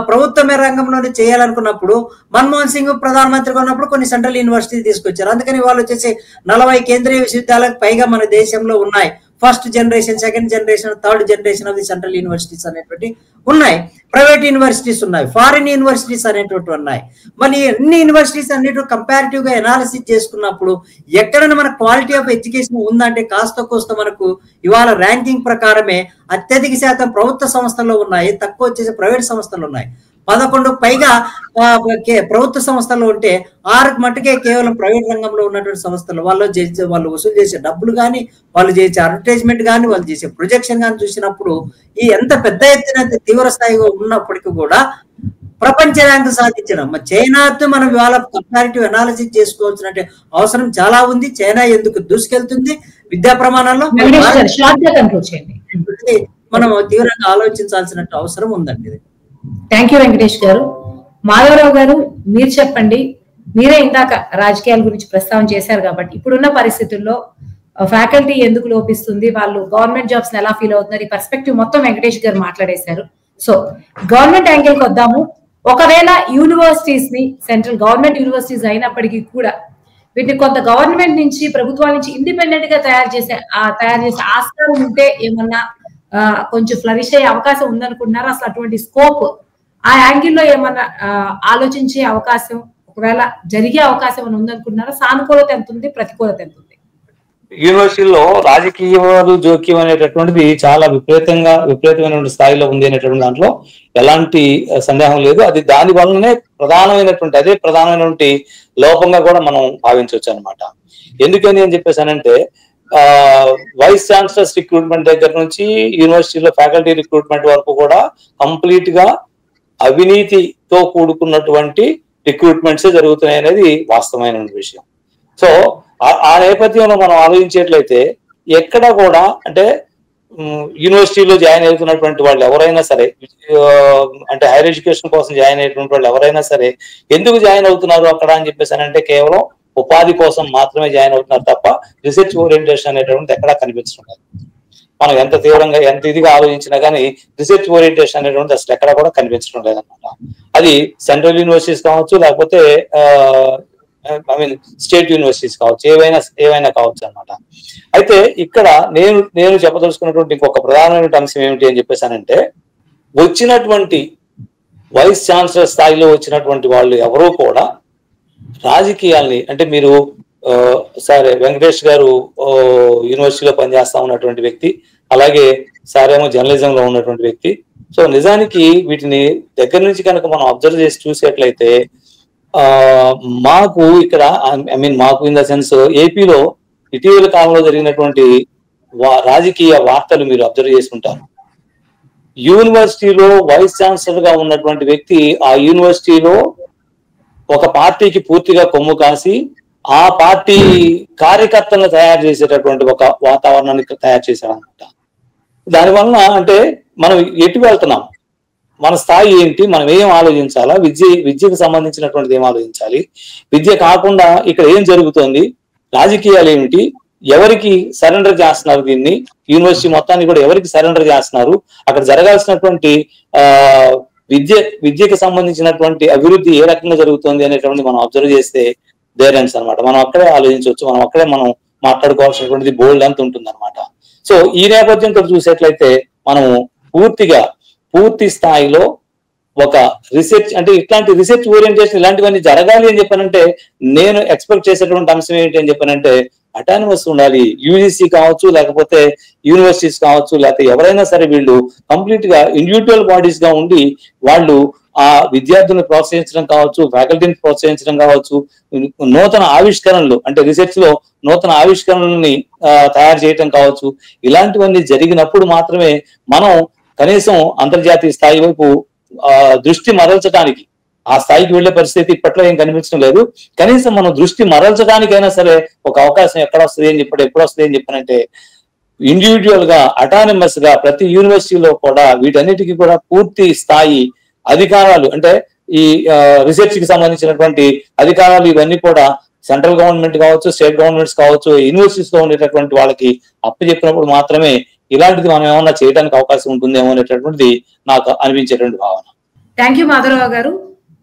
ప్రభుత్వ రంగంలోనే చేయాలనుకున్నప్పుడు మన్మోహన్ సింగ్ ప్రధానమంత్రిగా ఉన్నప్పుడు కొన్ని సెంట్రల్ యూనివర్సిటీ తీసుకొచ్చారు. అందుకని వాళ్ళు వచ్చేసి 40 కేంద్రీయ విశ్వవిద్యాలయాలకు పైగా మన దేశంలో ఉన్నాయి. First generation, second generation, third generation of the central universities అనేటువంటి ఉన్నాయి. ప్రైవేట్ యూనివర్సిటీస్ ఉన్నాయి, ఫారిన్ యూనివర్సిటీస్ అనేటువంటి ఉన్నాయి. మరి అన్ని యూనివర్సిటీస్ అన్నిటి కంపారిటివ్ గా ఎనాలిసిస్ చేసుకున్నప్పుడు ఎక్కడైనా మన క్వాలిటీ ఆఫ్ ఎడ్యుకేషన్ ఉందంటే కాస్త కోస్త మనకు ఇవాళ ర్యాంకింగ్ ప్రకారమే అత్యధిక శాతం ప్రభుత్వ సంస్థల్లో ఉన్నాయి, తక్కువ వచ్చేసి ప్రైవేట్ సంస్థలు ఉన్నాయి. 11 పైగా ప్రభుత్వ సంస్థలు ఉంటే 6 మట్టుకే కేవలం ప్రైవేట్ రంగంలో ఉన్నటువంటి సంస్థలు వాళ్ళు వసూలు చేసే డబ్బులు కానీ, వాళ్ళు చేసే అడ్వర్టైజ్మెంట్ కానీ, వాళ్ళు చేసే ప్రొజెక్షన్ కానీ చూసినప్పుడు ఈ ఎంత పెద్ద ఎత్తున తీవ్ర స్థాయిగా ఉన్నప్పటికీ కూడా ప్రపంచ ర్యాంక్ సాధించడం చైనాతో మనం ఇవాళ కంపారిటివ్ అనాలిసిస్ చేసుకోవాల్సిన అవసరం చాలా ఉంది. చైనా ఎందుకు దూసుకెళ్తుంది విద్యా ప్రమాణాల్లో మనం తీవ్రంగా ఆలోచించాల్సిన అవసరం ఉందండి. థ్యాంక్ యూ వెంకటేష్ గారు. మాధవరావు గారు, మీరు చెప్పండి. మీరే ఇందాక రాజకీయాల గురించి ప్రస్తావన చేశారు కాబట్టి ఇప్పుడున్న పరిస్థితుల్లో ఫ్యాకల్టీ ఎందుకు లోపిస్తుంది, వాళ్ళు గవర్నమెంట్ జాబ్స్ ఎలా ఫీల్ అవుతున్నారు, ఈ పర్స్పెక్టివ్ మొత్తం వెంకటేష్ గారు మాట్లాడేశారు. సో గవర్నమెంట్ యాంగిల్ కి వద్దాము. ఒకవేళ యూనివర్సిటీస్ ని సెంట్రల్ గవర్నమెంట్ యూనివర్సిటీస్ అయినప్పటికీ కూడా వీటిని కొంత గవర్నమెంట్ నుంచి, ప్రభుత్వాల నుంచి ఇండిపెండెంట్ గా తయారు చేసే ఆస్కారం ఉంటే ఏమన్నా కొంచెం ఫ్లరిష్ అయ్యే అవకాశం ఉందనుకుంటున్నారా? అసలు అటువంటి స్కోప్ ఆ యాంగిల్లో ఏమన్నా ఆలోచించే అవకాశం, ఒకవేళ జరిగే అవకాశం ఏమైనా ఉందనుకుంటున్నారా? సానుకూలత ఎంత ఉంది, ప్రతికూలత ఎంత ఉంది? యూనివర్సిటీలో రాజకీయాలు జోక్యం అనేటటువంటిది చాలా విపరీతమైన స్థాయిలో ఉంది అనేటువంటి దాంట్లో ఎలాంటి సందేహం లేదు. అది దాని వల్లనే ప్రధానమైనటువంటి లోపంగా కూడా మనం భావించవచ్చు అనమాట. ఎందుకని అని చెప్పేసానంటే వైస్ ఛాన్సలర్స్ రిక్రూట్మెంట్ దగ్గర నుంచి యూనివర్సిటీలో ఫ్యాకల్టీ రిక్రూట్మెంట్ వరకు కూడా కంప్లీట్ గా అవినీతితో కూడుకున్నటువంటి రిక్రూట్మెంట్స్ జరుగుతున్నాయి అనేది వాస్తవమైన విషయం. సో ఆ నేపథ్యంలో మనం ఆలోచించేట్లయితే ఎక్కడ కూడా అంటే యూనివర్సిటీలో జాయిన్ అవుతున్నటువంటి వాళ్ళు ఎవరైనా సరే, అంటే హైయర్ ఎడ్యుకేషన్ కోసం జాయిన్ అయ్యేటువంటి వాళ్ళు ఎవరైనా సరే ఎందుకు జాయిన్ అవుతున్నారు అక్కడ అని చెప్పేసి అంటే కేవలం ఉపాధి కోసం మాత్రమే జాయిన్ అవుతున్నారు తప్ప రీసెర్చ్ ఓరియంటేషన్ అనేటువంటిది ఎక్కడా కనిపించడం లేదు. మనం ఎంత తీవ్రంగా ఎంత ఇదిగా ఆలోచించినా కానీ రీసెర్చ్ ఓరియంటేషన్ అనేటువంటిది అసలు ఎక్కడా కూడా కనిపించడం లేదన్నమాట. అది సెంట్రల్ యూనివర్సిటీస్ కావచ్చు, లేకపోతే ఐ మీన్ స్టేట్ యూనివర్సిటీస్ కావచ్చు, ఏవైనా కావచ్చు అనమాట. అయితే ఇక్కడ నేను చెప్పదలుచుకున్నటువంటి ఇంకొక ప్రధానమైన అంశం ఏమిటి అని చెప్పేసానంటే, వచ్చినటువంటి వైస్ ఛాన్సలర్ స్థాయిలో వచ్చినటువంటి వాళ్ళు ఎవరూ కూడా రాజకీయాల్ని, అంటే మీరు సార్ వెంకటేష్ గారు యూనివర్సిటీలో పనిచేస్తా ఉన్నటువంటి వ్యక్తి, అలాగే సార్ ఏమో జర్నలిజం లో ఉన్నటువంటి వ్యక్తి. సో నిజానికి వీటిని దగ్గర నుంచి కనుక మనం అబ్జర్వ్ చేసి చూసేట్లయితే మాకు ఇక్కడ ఐ మీన్ మాకు ఇన్ ద సెన్స్ ఏపీలో ఇటీవల కాలంలో జరిగినటువంటి రాజకీయ వార్తలు మీరు అబ్జర్వ్ చేసుకుంటారు. యూనివర్సిటీలో వైస్ ఛాన్సలర్ గా ఉన్నటువంటి వ్యక్తి ఆ యూనివర్సిటీలో ఒక పార్టీకి పూర్తిగా కొమ్ము కాసి ఆ పార్టీ కార్యకర్తలను తయారు చేసేటటువంటి ఒక వాతావరణాన్ని తయారు చేశారనమాట. దానివల్ల అంటే మనం ఎటు వెళ్తున్నాం, మన స్థాయి ఏంటి, మనం ఏం ఆలోచించాలా, విద్యకు సంబంధించినటువంటిది ఏం ఆలోచించాలి, విద్య కాకుండా ఇక్కడ ఏం జరుగుతోంది, రాజకీయాలు ఏమిటి, ఎవరికి సరెండర్ చేస్తున్నారు, దీన్ని యూనివర్సిటీ మొత్తాన్ని కూడా ఎవరికి సరెండర్ చేస్తున్నారు, అక్కడ జరగాల్సినటువంటి విద్యకు సంబంధించినటువంటి అభివృద్ధి ఏ రకంగా జరుగుతుంది అనేటువంటి మనం అబ్జర్వ్ చేస్తే ధైర్యన్స్ అనమాట. మనం అక్కడే ఆలోచించవచ్చు, మనం అక్కడే మనం మాట్లాడుకోవాల్సినటువంటిది బోల్డ్ అంత ఉంటుంది అనమాట. సో ఈ నేపథ్యంతో చూసేట్లయితే మనము పూర్తి స్థాయిలో ఒక రీసెర్చ్, అంటే ఇట్లాంటి రీసెర్చ్ ఓరియంటేషన్ ఇలాంటివన్నీ జరగాలి అని చెప్పానంటే నేను ఎక్స్పెక్ట్ చేసేటువంటి అంశం ఏంటి అని చెప్పానంటే అటానమస్ ఉండాలి. యూజీసీ కావచ్చు, లేకపోతే యూనివర్సిటీస్ కావచ్చు, లేకపోతే ఎవరైనా సరే వీళ్ళు కంప్లీట్ గా ఇండివిజువల్ బాడీస్ గా ఉండి వాళ్ళు ఆ విద్యార్థులను ప్రోత్సహించడం కావచ్చు, ఫ్యాకల్టీని ప్రోత్సహించడం కావచ్చు, నూతన ఆవిష్కరణలు అంటే రీసెర్చ్ లో నూతన ఆవిష్కరణల్ని తయారు చేయటం కావచ్చు, ఇలాంటివన్నీ జరిగినప్పుడు మాత్రమే మనం కనీసం అంతర్జాతీయ స్థాయి వైపు దృష్టి మరల్చడానికి, ఆ స్థాయికి వెళ్లే పరిస్థితి ఇప్పట్లో ఏం కనిపించడం లేదు. కనీసం మనం దృష్టి మరల్చడానికైనా సరే ఒక అవకాశం ఎప్పుడు వస్తుంది అని చెప్పానంటే ఇండివిజువల్ గా అటానమస్ గా ప్రతి యూనివర్సిటీలో కూడా వీటన్నిటికీ కూడా పూర్తి స్థాయి అధికారాలు, అంటే ఈ రీసెర్చ్ కి సంబంధించినటువంటి అధికారాలు ఇవన్నీ కూడా సెంట్రల్ గవర్నమెంట్ కావచ్చు, స్టేట్ గవర్నమెంట్స్ కావచ్చు, యూనివర్సిటీస్ లో ఉండేటటువంటి వాళ్ళకి అప్పచెప్పినప్పుడు మాత్రమే ఇలాంటిది మనం ఏమన్నా చేయడానికి అవకాశం ఉంటుందేమో అనేటటువంటిది నాకు అనిపించేటువంటి భావన. థ్యాంక్ యూ మాధవరావు గారు.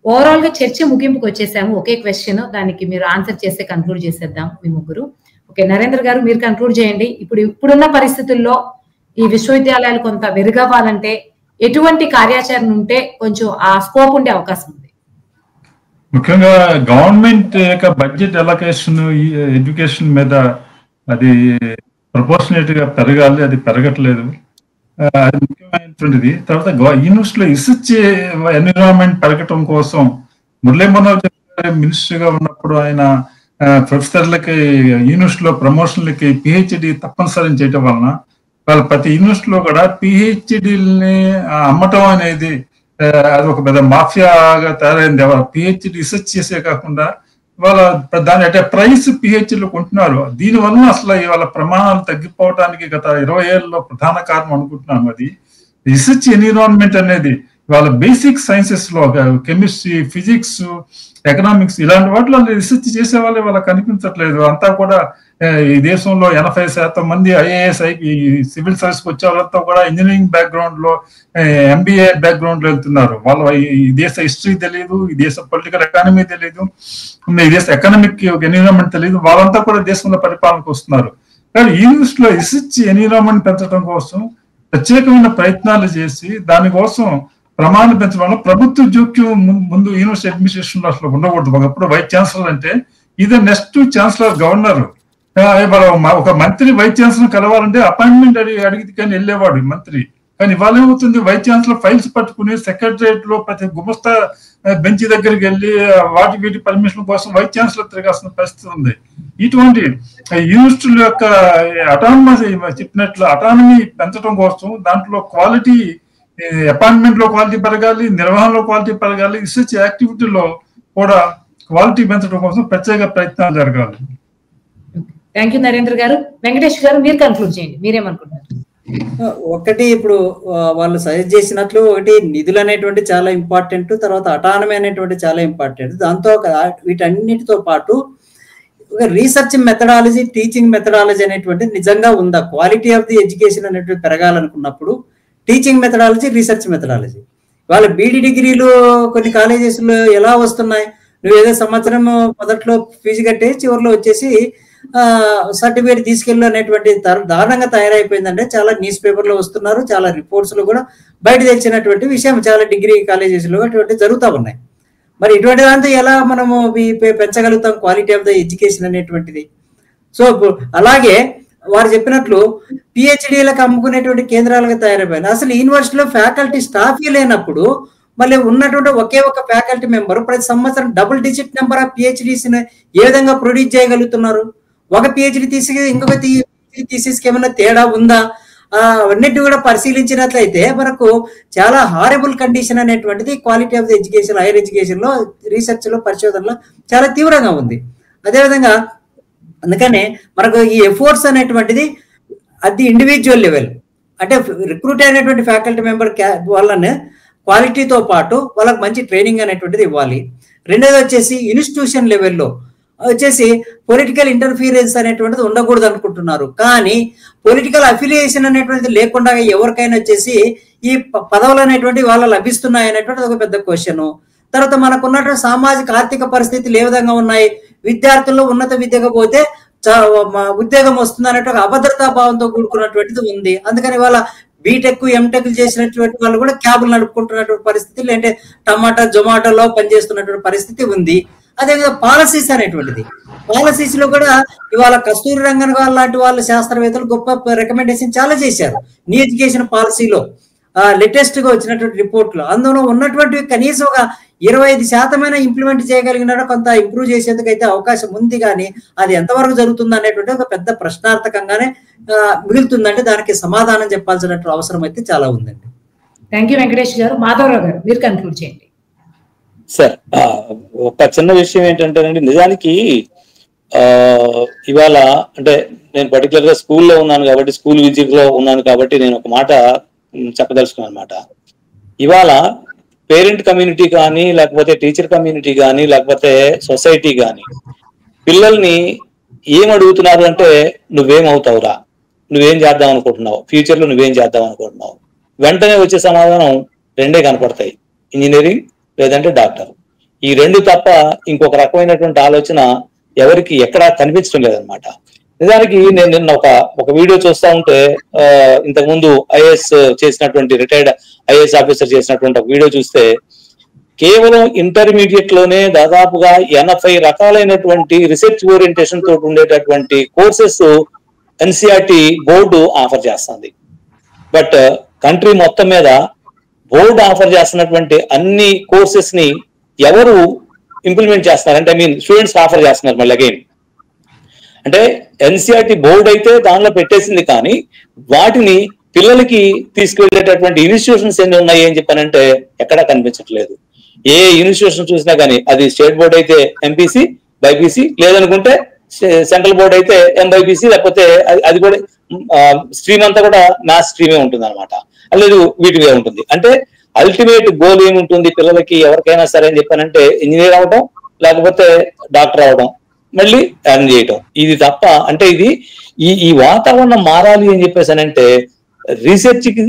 ఓవరాల్ గా చర్చ ముగింపుకి వచ్చేసాము. ఒకే క్వశ్చన్, దానికి మీరు ఆన్సర్ చేస్తే కన్క్లూడ్ చేసేద్దాం మీ ముగ్గురు. ఓకే, నరేంద్ర గారు మీరు కన్క్లూడ్ చేయండి. ఇప్పుడున్న పరిస్థితుల్లో ఈ విశ్వవిద్యాలయాలు కొంత మెరుగవ్వాలంటే ఎటువంటి కార్యాచరణ ఉంటే కొంచెం ఆ స్కోప్ ఉండే అవకాశం ఉంది? ముఖ్యంగా గవర్నమెంట్ యొక్క బడ్జెట్ అలొకేషన్ ఎడ్యుకేషన్ మీద అది ప్రపోర్షనేట్ గా పెరగాలి, అది పెరగట్లేదు, అది ముఖ్యమైనటువంటిది. తర్వాత యూనివర్సిటీలో రీసెర్చ్ ఎన్విరాన్మెంట్ పెరగటం కోసం మురళీ మనోహర్ మినిస్టర్ గా ఉన్నప్పుడు ఆయన ప్రొఫెసర్లకి యూనివర్సిటీలో ప్రమోషన్లకి పిహెచ్డి తప్పనిసరి చేయటం వలన వాళ్ళ ప్రతి యూనివర్సిటీలో కూడా పిహెచ్డిని అమ్మటం అనేది అది ఒక పెద్ద మాఫియాగా తయారైంది. పిహెచ్డి రీసెర్చ్ చేసే కాకుండా వాళ్ళ దాని అంటే ప్రైస్ పిహెచ్డీలు కొంటున్నారు. దీనివల్ల అసలు ఇవాళ ప్రమాణాలు తగ్గిపోవడానికి గత 20 ఏళ్ళలో ప్రధాన కారణం అనుకుంటున్నాను. అది రీసెర్చ్ ఎన్విరాన్మెంట్ అనేది వాళ్ళ బేసిక్ సైన్సెస్ లో కెమిస్ట్రీ, ఫిజిక్స్, ఎకనామిక్స్ ఇలాంటి వాటిలో రీసెర్చ్ చేసే వాళ్ళే వాళ్ళకి కనిపించట్లేదు. అంతా కూడా ఈ దేశంలో 80% మంది ఐఏఎస్ సివిల్ సర్వీస్ వచ్చే వాళ్ళంతా కూడా ఇంజనీరింగ్ బ్యాక్గ్రౌండ్ లో, ఎంబీఏ బ్యాక్గ్రౌండ్ లో వెళ్తున్నారు. వాళ్ళ ఈ దేశ హిస్టరీ తెలియదు, ఈ దేశ పొలిటికల్ ఎకానమీ తెలియదు, ఈ దేశ ఎకనామిక్ ఎన్విరాన్మెంట్ తెలియదు. వాళ్ళంతా కూడా దేశంలో పరిపాలనకు వస్తున్నారు. కానీ యూనివర్సిటీలో రీసెర్చ్ ఎన్విరాన్మెంట్ పెంచడం కోసం ప్రత్యేకమైన ప్రయత్నాలు చేసి దానికోసం ప్రమాణాలు పెంచడం వల్ల ప్రభుత్వ జోక్యం ముందు యూనివర్సిటీ అడ్మినిస్ట్రేషన్ లో అసలు ఉండకూడదు. ఒకప్పుడు వైస్ ఛాన్సలర్ అంటే ఇదే నెక్స్ట్ ఛాన్సలర్ గవర్నర్. ఒక మంత్రి వైస్ ఛాన్సలర్ కలవాలంటే అపాయింట్మెంట్ అడిగితే కానీ వెళ్ళేవాడు మంత్రి. కానీ ఇవాళ ఏమవుతుంది, వైస్ ఛాన్సలర్ ఫైల్స్ పట్టుకుని సెక్రటరియట్ లో ప్రతి గుమస్తా బెంచ్ దగ్గరికి వెళ్ళి వీటి పర్మిషన్ కోసం వైస్ ఛాన్సలర్ తిరగాల్సిన పరిస్థితి ఉంది. ఇటువంటి యూనివర్సిటీల యొక్క అటానమస్ చెప్పినట్లు అటానమీ పెంచడం కోసం దాంట్లో క్వాలిటీ, అపాయింట్మెంట్ లో క్వాలిటీ పెరగాలి, నిర్వహణలో క్వాలిటీ పెరగాలి, రీసెర్చ్ యాక్టివిటీలో కూడా క్వాలిటీ పెంచడం కోసం ప్రత్యేక ప్రయత్నాలు జరగాలి. థ్యాంక్ యూ నరేంద్ర గారు. వెంకటేష్ గారు మీరు కన్క్లూడ్ చేయండి, మీరేమనుకుంటున్నారు? ఒకటి ఇప్పుడు వాళ్ళు సజెస్ట్ చేసినట్లు ఒకటి నిధులు అనేటువంటి చాలా ఇంపార్టెంట్, తర్వాత అటానమీ అనేటువంటి చాలా ఇంపార్టెంట్. దాంతో వీటన్నిటితో పాటు రీసెర్చ్ మెథడాలజీ, టీచింగ్ మెథడాలజీ అనేటువంటి నిజంగా ఉందా? క్వాలిటీ ఆఫ్ ది ఎడ్యుకేషన్ అనేటువంటి పెరగాలనుకున్నప్పుడు టీచింగ్ మెథడాలజీ, రీసెర్చ్ మెథడాలజీ. వాళ్ళ బీడీ డిగ్రీలు కొన్ని కాలేజెస్లో ఎలా వస్తున్నాయి? నువ్వు ఏదో సంవత్సరం మొదట్లో ఫీజు కట్టే చివరిలో వచ్చేసి సర్టిఫికేట్ తీసుకెళ్ళు అనేటువంటి దారుణంగా తయారైపోయిందంటే చాలా న్యూస్ పేపర్లో వస్తున్నారు, చాలా రిపోర్ట్స్లో కూడా బయట తెచ్చినటువంటి విషయం చాలా డిగ్రీ కాలేజెస్లో అటువంటి జరుగుతూ ఉన్నాయి. మరి ఇటువంటి దాంతో ఎలా మనము పెంచగలుగుతాం క్వాలిటీ ఆఫ్ ద ఎడ్యుకేషన్ అనేటువంటిది? సో అలాగే వారు చెప్పినట్లు పిహెచ్డీలకు అమ్ముకునేటువంటి కేంద్రాలుగా తయారైపోయింది. అసలు యూనివర్సిటీలో ఫ్యాకల్టీ స్టాఫ్ లేనప్పుడు మళ్ళీ ఉన్నటువంటి ఒకే ఒక ఫ్యాకల్టీ మెంబర్ ప్రతి సంవత్సరం double digit number of PhDs ఏ విధంగా ప్రొడ్యూస్ చేయగలుగుతున్నారు? ఒక పిహెచ్డీ తీసి ఇంకొక థీసిస్కి ఏమైనా తేడా ఉందా? అన్నిటి కూడా పరిశీలించినట్లయితే మనకు చాలా హారబుల్ కండిషన్ అనేటువంటిది quality of the education, higher education లో, రీసెర్చ్ లో, పరిశోధనలో చాలా తీవ్రంగా ఉంది. అదేవిధంగా అందుకనే మనకు ఈ ఎఫోర్ట్స్ అనేటువంటిది అది ఇండివిజువల్ లెవెల్, అంటే రిక్రూట్ అయినటువంటి ఫ్యాకల్టీ మెంబర్ వాళ్ళని క్వాలిటీతో పాటు వాళ్ళకి మంచి ట్రైనింగ్ అనేటువంటిది ఇవ్వాలి. రెండోది వచ్చేసి ఇన్స్టిట్యూషన్ లెవెల్లో వచ్చేసి పొలిటికల్ ఇంటర్ఫీరెన్స్ అనేటువంటిది ఉండకూడదు అనుకుంటున్నారు. కానీ పొలిటికల్ అఫిలియేషన్ అనేటువంటిది లేకుండా ఎవరికైనా వచ్చేసి ఈ పదవులు అనేటువంటి వాళ్ళు లభిస్తున్నాయి అనేటువంటిది ఒక పెద్ద క్వశ్చన్. తర్వాత మనకున్నటువంటి సామాజిక ఆర్థిక పరిస్థితులు ఏ విధంగా ఉన్నాయి? విద్యార్థుల్లో ఉన్నత విద్యకు పోతే ఉద్యోగం వస్తుంది అనేటువంటి అభద్రతా భావంతో కూడుకున్నటువంటిది ఉంది. అందుకని వాళ్ళ బీటెక్, ఎంటెక్ చేసినటువంటి వాళ్ళు కూడా క్యాబులు నడుపుకుంటున్నటువంటి పరిస్థితి, లేదంటే టమాటా, జొమాటోలో పనిచేస్తున్నటువంటి పరిస్థితి ఉంది. అదేవిధంగా పాలసీస్ అనేటువంటిది, పాలసీస్ లో కూడా ఇవాళ కస్తూరి రంగన్ గారు లాంటి వాళ్ళ శాస్త్రవేత్తలు గొప్ప రికమెండేషన్ చాలా చేశారు నీ ఎడ్యుకేషన్ పాలసీలో. లేటెస్ట్ గా వచ్చినటువంటి రిపోర్ట్లు అందులో ఉన్నటువంటి కనీసం ఒక 25% ఇంప్లిమెంట్ చేయగలిగినారో కొంత ఇంప్రూవ్ చేసేందుకు అయితే అవకాశం ఉంది. కానీ అది ఎంతవరకు జరుగుతుంది అనేటువంటి ఒక పెద్ద ప్రశ్నార్థకంగానే మిగులుతుందంటే దానికి సమాధానం చెప్పాల్సినటువంటి అవసరం అయితే చాలా ఉందండి. థ్యాంక్ యూ వెంకటేష్ గారు. మాధవరావు గారు మీరు కన్క్లూడ్ చేయండి. సార్, ఒక చిన్న విషయం ఏంటంటేనండి, నిజానికి ఇవాళ అంటే నేను పర్టికులర్ గా స్కూల్లో ఉన్నాను కాబట్టి, స్కూల్ విద్యలో ఉన్నాను కాబట్టి నేను ఒక మాట చెప్పదలుచుకున్నాను అనమాట. ఇవాళ పేరెంట్ కమ్యూనిటీ కానీ, లేకపోతే టీచర్ కమ్యూనిటీ కానీ, లేకపోతే సొసైటీ కానీ పిల్లల్ని ఏం అడుగుతున్నారు అంటే, నువ్వేమవుతావురా, నువ్వేం చేద్దాం అనుకుంటున్నావు, ఫ్యూచర్ లో నువ్వేం చేద్దాం అనుకుంటున్నావు? వెంటనే వచ్చే సమాధానం రెండే కనపడతాయి, ఇంజనీరింగ్ లేదంటే డాక్టర్. ఈ రెండు తప్ప ఇంకొక రకమైనటువంటి ఆలోచన ఎవరికి ఎక్కడా కనిపించడం లేదనమాట. నిజానికి నేను నిన్న ఒక వీడియో చూస్తా ఉంటే, ఇంతకుముందు ఐఏఎస్ చేసినటువంటి రిటైర్డ్ ఐఏఎస్ ఆఫీసర్ చేసినటువంటి ఒక వీడియో చూస్తే, కేవలం ఇంటర్మీడియట్ లోనే దాదాపుగా 80 రకాలైనటువంటి రీసెర్చ్ ఓరియంటేషన్ తోటి ఉండేటటువంటి కోర్సెస్ ఎన్సిఆర్టీ బోర్డు ఆఫర్ చేస్తుంది. బట్ కంట్రీ మొత్తం మీద బోర్డు ఆఫర్ చేస్తున్నటువంటి అన్ని కోర్సెస్ ని ఎవరు ఇంప్లిమెంట్ చేస్తున్నారంటే, ఐ మీన్ స్టూడెంట్స్ ఆఫర్ చేస్తున్నారు. మళ్ళీ అగైన్ అంటే ఎన్సిఆర్టీ బోర్డు అయితే దానిలో పెట్టేసింది, కానీ వాటిని పిల్లలకి తీసుకువెళ్ళేటటువంటి ఇన్స్టిట్యూషన్స్ ఎన్ని ఉన్నాయి అని చెప్పానంటే ఎక్కడా కనిపించట్లేదు. ఏ ఇన్స్టిట్యూషన్ చూసినా కానీ అది స్టేట్ బోర్డు అయితే ఎంపీసీ, బైపీసీ, లేదనుకుంటే సెంట్రల్ బోర్డు అయితే ఎంబైపీసీ, లేకపోతే అది కూడా స్ట్రీమ్ అంతా కూడా మ్యాథ్స్ స్ట్రీమే ఉంటుంది అనమాట. లేదు వీటివే ఉంటుంది. అంటే అల్టిమేట్ గోల్ ఏముంటుంది పిల్లలకి ఎవరికైనా సరే అని చెప్పానంటే, ఇంజనీర్ అవడం, లేకపోతే డాక్టర్ అవడం, మళ్ళీ ఎర్న్ చేయటం. ఇది తప్ప అంటే ఇది ఈ వాతావరణం మారాలి అని చెప్పేసానంటే, రీసెర్చ్ కి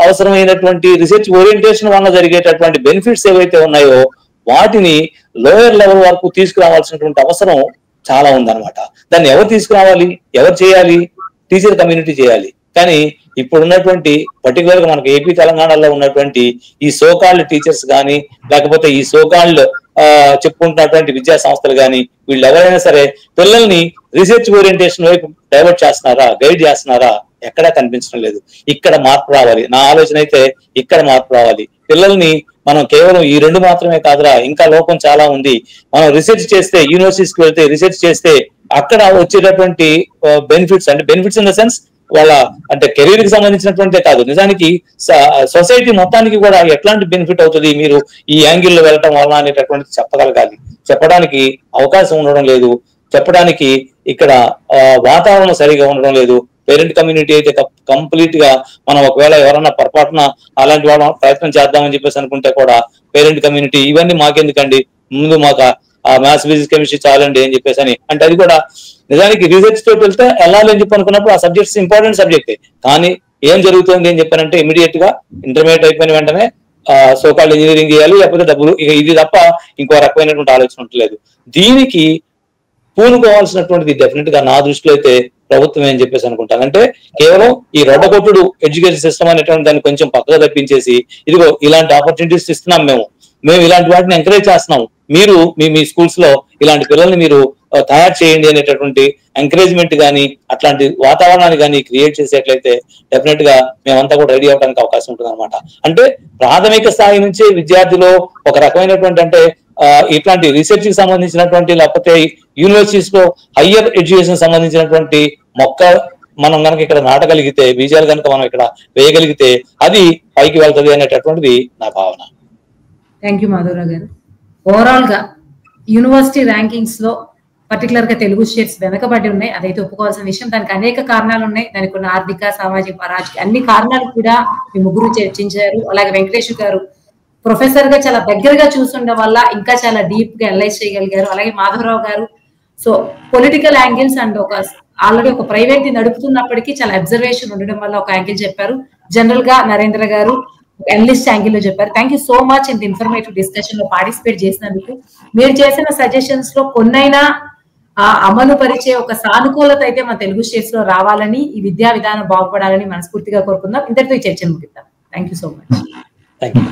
అవసరమైనటువంటి రీసెర్చ్ ఓరియంటేషన్ వల్ల జరిగేటటువంటి బెనిఫిట్స్ ఏవైతే ఉన్నాయో వాటిని లోయర్ లెవెల్ వరకు తీసుకురావాల్సినటువంటి అవసరం చాలా ఉందన్నమాట. దాన్ని ఎవరు తీసుకురావాలి, ఎవరు చేయాలి? టీచర్ కమ్యూనిటీ చేయాలి. కానీ ఇప్పుడు ఉన్నటువంటి పర్టికులర్ గా మనకు ఏపీ తెలంగాణలో ఉన్నటువంటి ఈ సోకాల్డ్ టీచర్స్ కానీ, లేకపోతే ఈ సోకాల్డ్ చెప్పుకుంటున్నటువంటి విద్యా సంస్థలు కానీ, వీళ్ళు ఎవరైనా సరే పిల్లల్ని రీసెర్చ్ ఓరియంటేషన్ వైపు డైవర్ట్ చేస్తున్నారా, గైడ్ చేస్తున్నారా? ఎక్కడా కనిపించడం లేదు. ఇక్కడ మార్పు రావాలి. నా ఆలోచన అయితే ఇక్కడ మార్పు రావాలి. పిల్లల్ని మనం కేవలం ఈ రెండు మాత్రమే కాదురా, ఇంకా లోకం చాలా ఉంది. మనం రీసెర్చ్ చేస్తే, యూనివర్సిటీస్కి వెళ్తే రీసెర్చ్ చేస్తే అక్కడ వచ్చేటటువంటి బెనిఫిట్స్, అంటే బెనిఫిట్స్ ఇన్ ద సెన్స్ వాళ్ళ అంటే కెరీర్ కి సంబంధించినటువంటిదే కాదు, నిజానికి సొసైటీ మొత్తానికి కూడా ఎట్లాంటి బెనిఫిట్ అవుతుంది మీరు ఈ యాంగిల్లో వెళ్ళటం వల్ల అనేటటువంటిది చెప్పగలగాలి. చెప్పడానికి అవకాశం ఉండడం లేదు. చెప్పడానికి ఇక్కడ వాతావరణం సరిగా ఉండడం లేదు. పేరెంట్ కమ్యూనిటీ అయితే కంప్లీట్ గా మనం ఒకవేళ ఎవరన్నా పొరపాటున అలాంటి వాళ్ళ ప్రయత్నం చేద్దామని చెప్పేసి అనుకుంటే కూడా పేరెంట్ కమ్యూనిటీ ఇవన్నీ మాకెందుకండి, ముందు మాకు ఆ మ్యాథ్స్ ఫిజిక్స్ కెమిస్ట్రీ చాలండి అని చెప్పేసి అని అంటే అది కూడా నిజానికి రీసెర్చ్ తోటి వెళ్తే వెళ్ళాలి అని చెప్పి అనుకున్నప్పుడు ఆ సబ్జెక్ట్స్ ఇంపార్టెంట్ సబ్జెక్టే. కానీ ఏం జరుగుతుంది అని చెప్పానంటే ఇమీడియట్ గా ఇంటర్మీడియట్ అయిపోయిన వెంటనే సోకాల్డ్ ఇంజనీరింగ్ చేయాలి, లేకపోతే డబ్బులు, ఇక ఇది తప్ప ఇంకో రకమైనటువంటి ఆలోచన ఉండలేదు. దీనికి పూనుకోవాల్సినటువంటిది డెఫినెట్ గా నా దృష్టిలో అయితే ప్రభుత్వం అని చెప్పేసి అనుకుంటాను. అంటే కేవలం ఈ రొడ్డకొట్టుడు ఎడ్యుకేషన్ సిస్టమ్ అనేటువంటి దాన్ని కొంచెం పక్కగా తప్పించేసి ఇదిగో ఇలాంటి ఆపర్చునిటీస్ ఇస్తున్నాం, మేము ఇలాంటి వాటిని ఎంకరేజ్ చేస్తున్నాం, మీరు మీ స్కూల్స్ లో ఇలాంటి పిల్లల్ని మీరు తయారు చేయండి అనేటటువంటి ఎంకరేజ్మెంట్ కానీ అట్లాంటి వాతావరణాన్ని కానీ క్రియేట్ చేసేట్లయితే డెఫినెట్ గా మేమంతా కూడా రెడీ అవడానికి అవకాశం ఉంటుంది అనమాట. అంటే ప్రాథమిక స్థాయి నుంచే విద్యార్థిలో ఒక రకమైనటువంటి అంటే ఇట్లాంటి రీసెర్చ్ కి సంబంధించినటువంటి లేకపోతే యూనివర్సిటీస్ లో హయ్యర్ ఎడ్యుకేషన్ సంబంధించినటువంటి మొక్క మనం కనుక ఇక్కడ నాటగలిగితే, బీజాలు కనుక మనం ఇక్కడ వేయగలిగితే అది పైకి వెళ్తుంది అనేటటువంటిది నా భావన. థ్యాంక్ యూ మాధవరావు గారు. ఓవరాల్ గా యూనివర్సిటీ ర్యాంకింగ్స్ లో పర్టికులర్ గా తెలుగు స్టేట్స్ వెనకబడి ఉన్నాయి, అదైతే ఒప్పుకోవాల్సిన విషయం. దానికి అనేక కారణాలు ఉన్నాయి, దానికి ఉన్న ఆర్థిక, సామాజిక, రాజకీయ అన్ని కారణాలు కూడా మీ ముగ్గురు చర్చించారు. అలాగే వెంకటేష్ గారు ప్రొఫెసర్ గా చాలా దగ్గరగా చూస్తుండడం వల్ల ఇంకా చాలా డీప్ గా అనలైజ్ చేయగలిగారు. అలాగే మాధవరావు గారు so political angles and already ఒక ప్రైవేట్ ని నడుపుతున్నప్పటికీ చాలా అబ్జర్వేషన్ ఉండడం వల్ల ఒక యాంగిల్ చెప్పారు. జనరల్ గా నరేంద్ర గారు అనలిస్ట్ యాంగిల్ లో చెప్పారు. థ్యాంక్ యూ సో మచ్ ఇంత ఇన్ఫర్మేటివ్ డిస్కషన్ లో పార్టిసిపేట్ చేసినందుకు. మీరు చేసిన సజెషన్స్ లో కొన్నైనా అమలు పరిచే ఒక సానుకూలత అయితే మన తెలుగు స్టేట్స్ లో రావాలని, ఈ విద్యా విధానం బాగుపడాలని మనస్ఫూర్తిగా కోరుకుందాం. ఇంతటితో ఈ చర్చను ముగిద్దాం. Thank you so much. Thank you.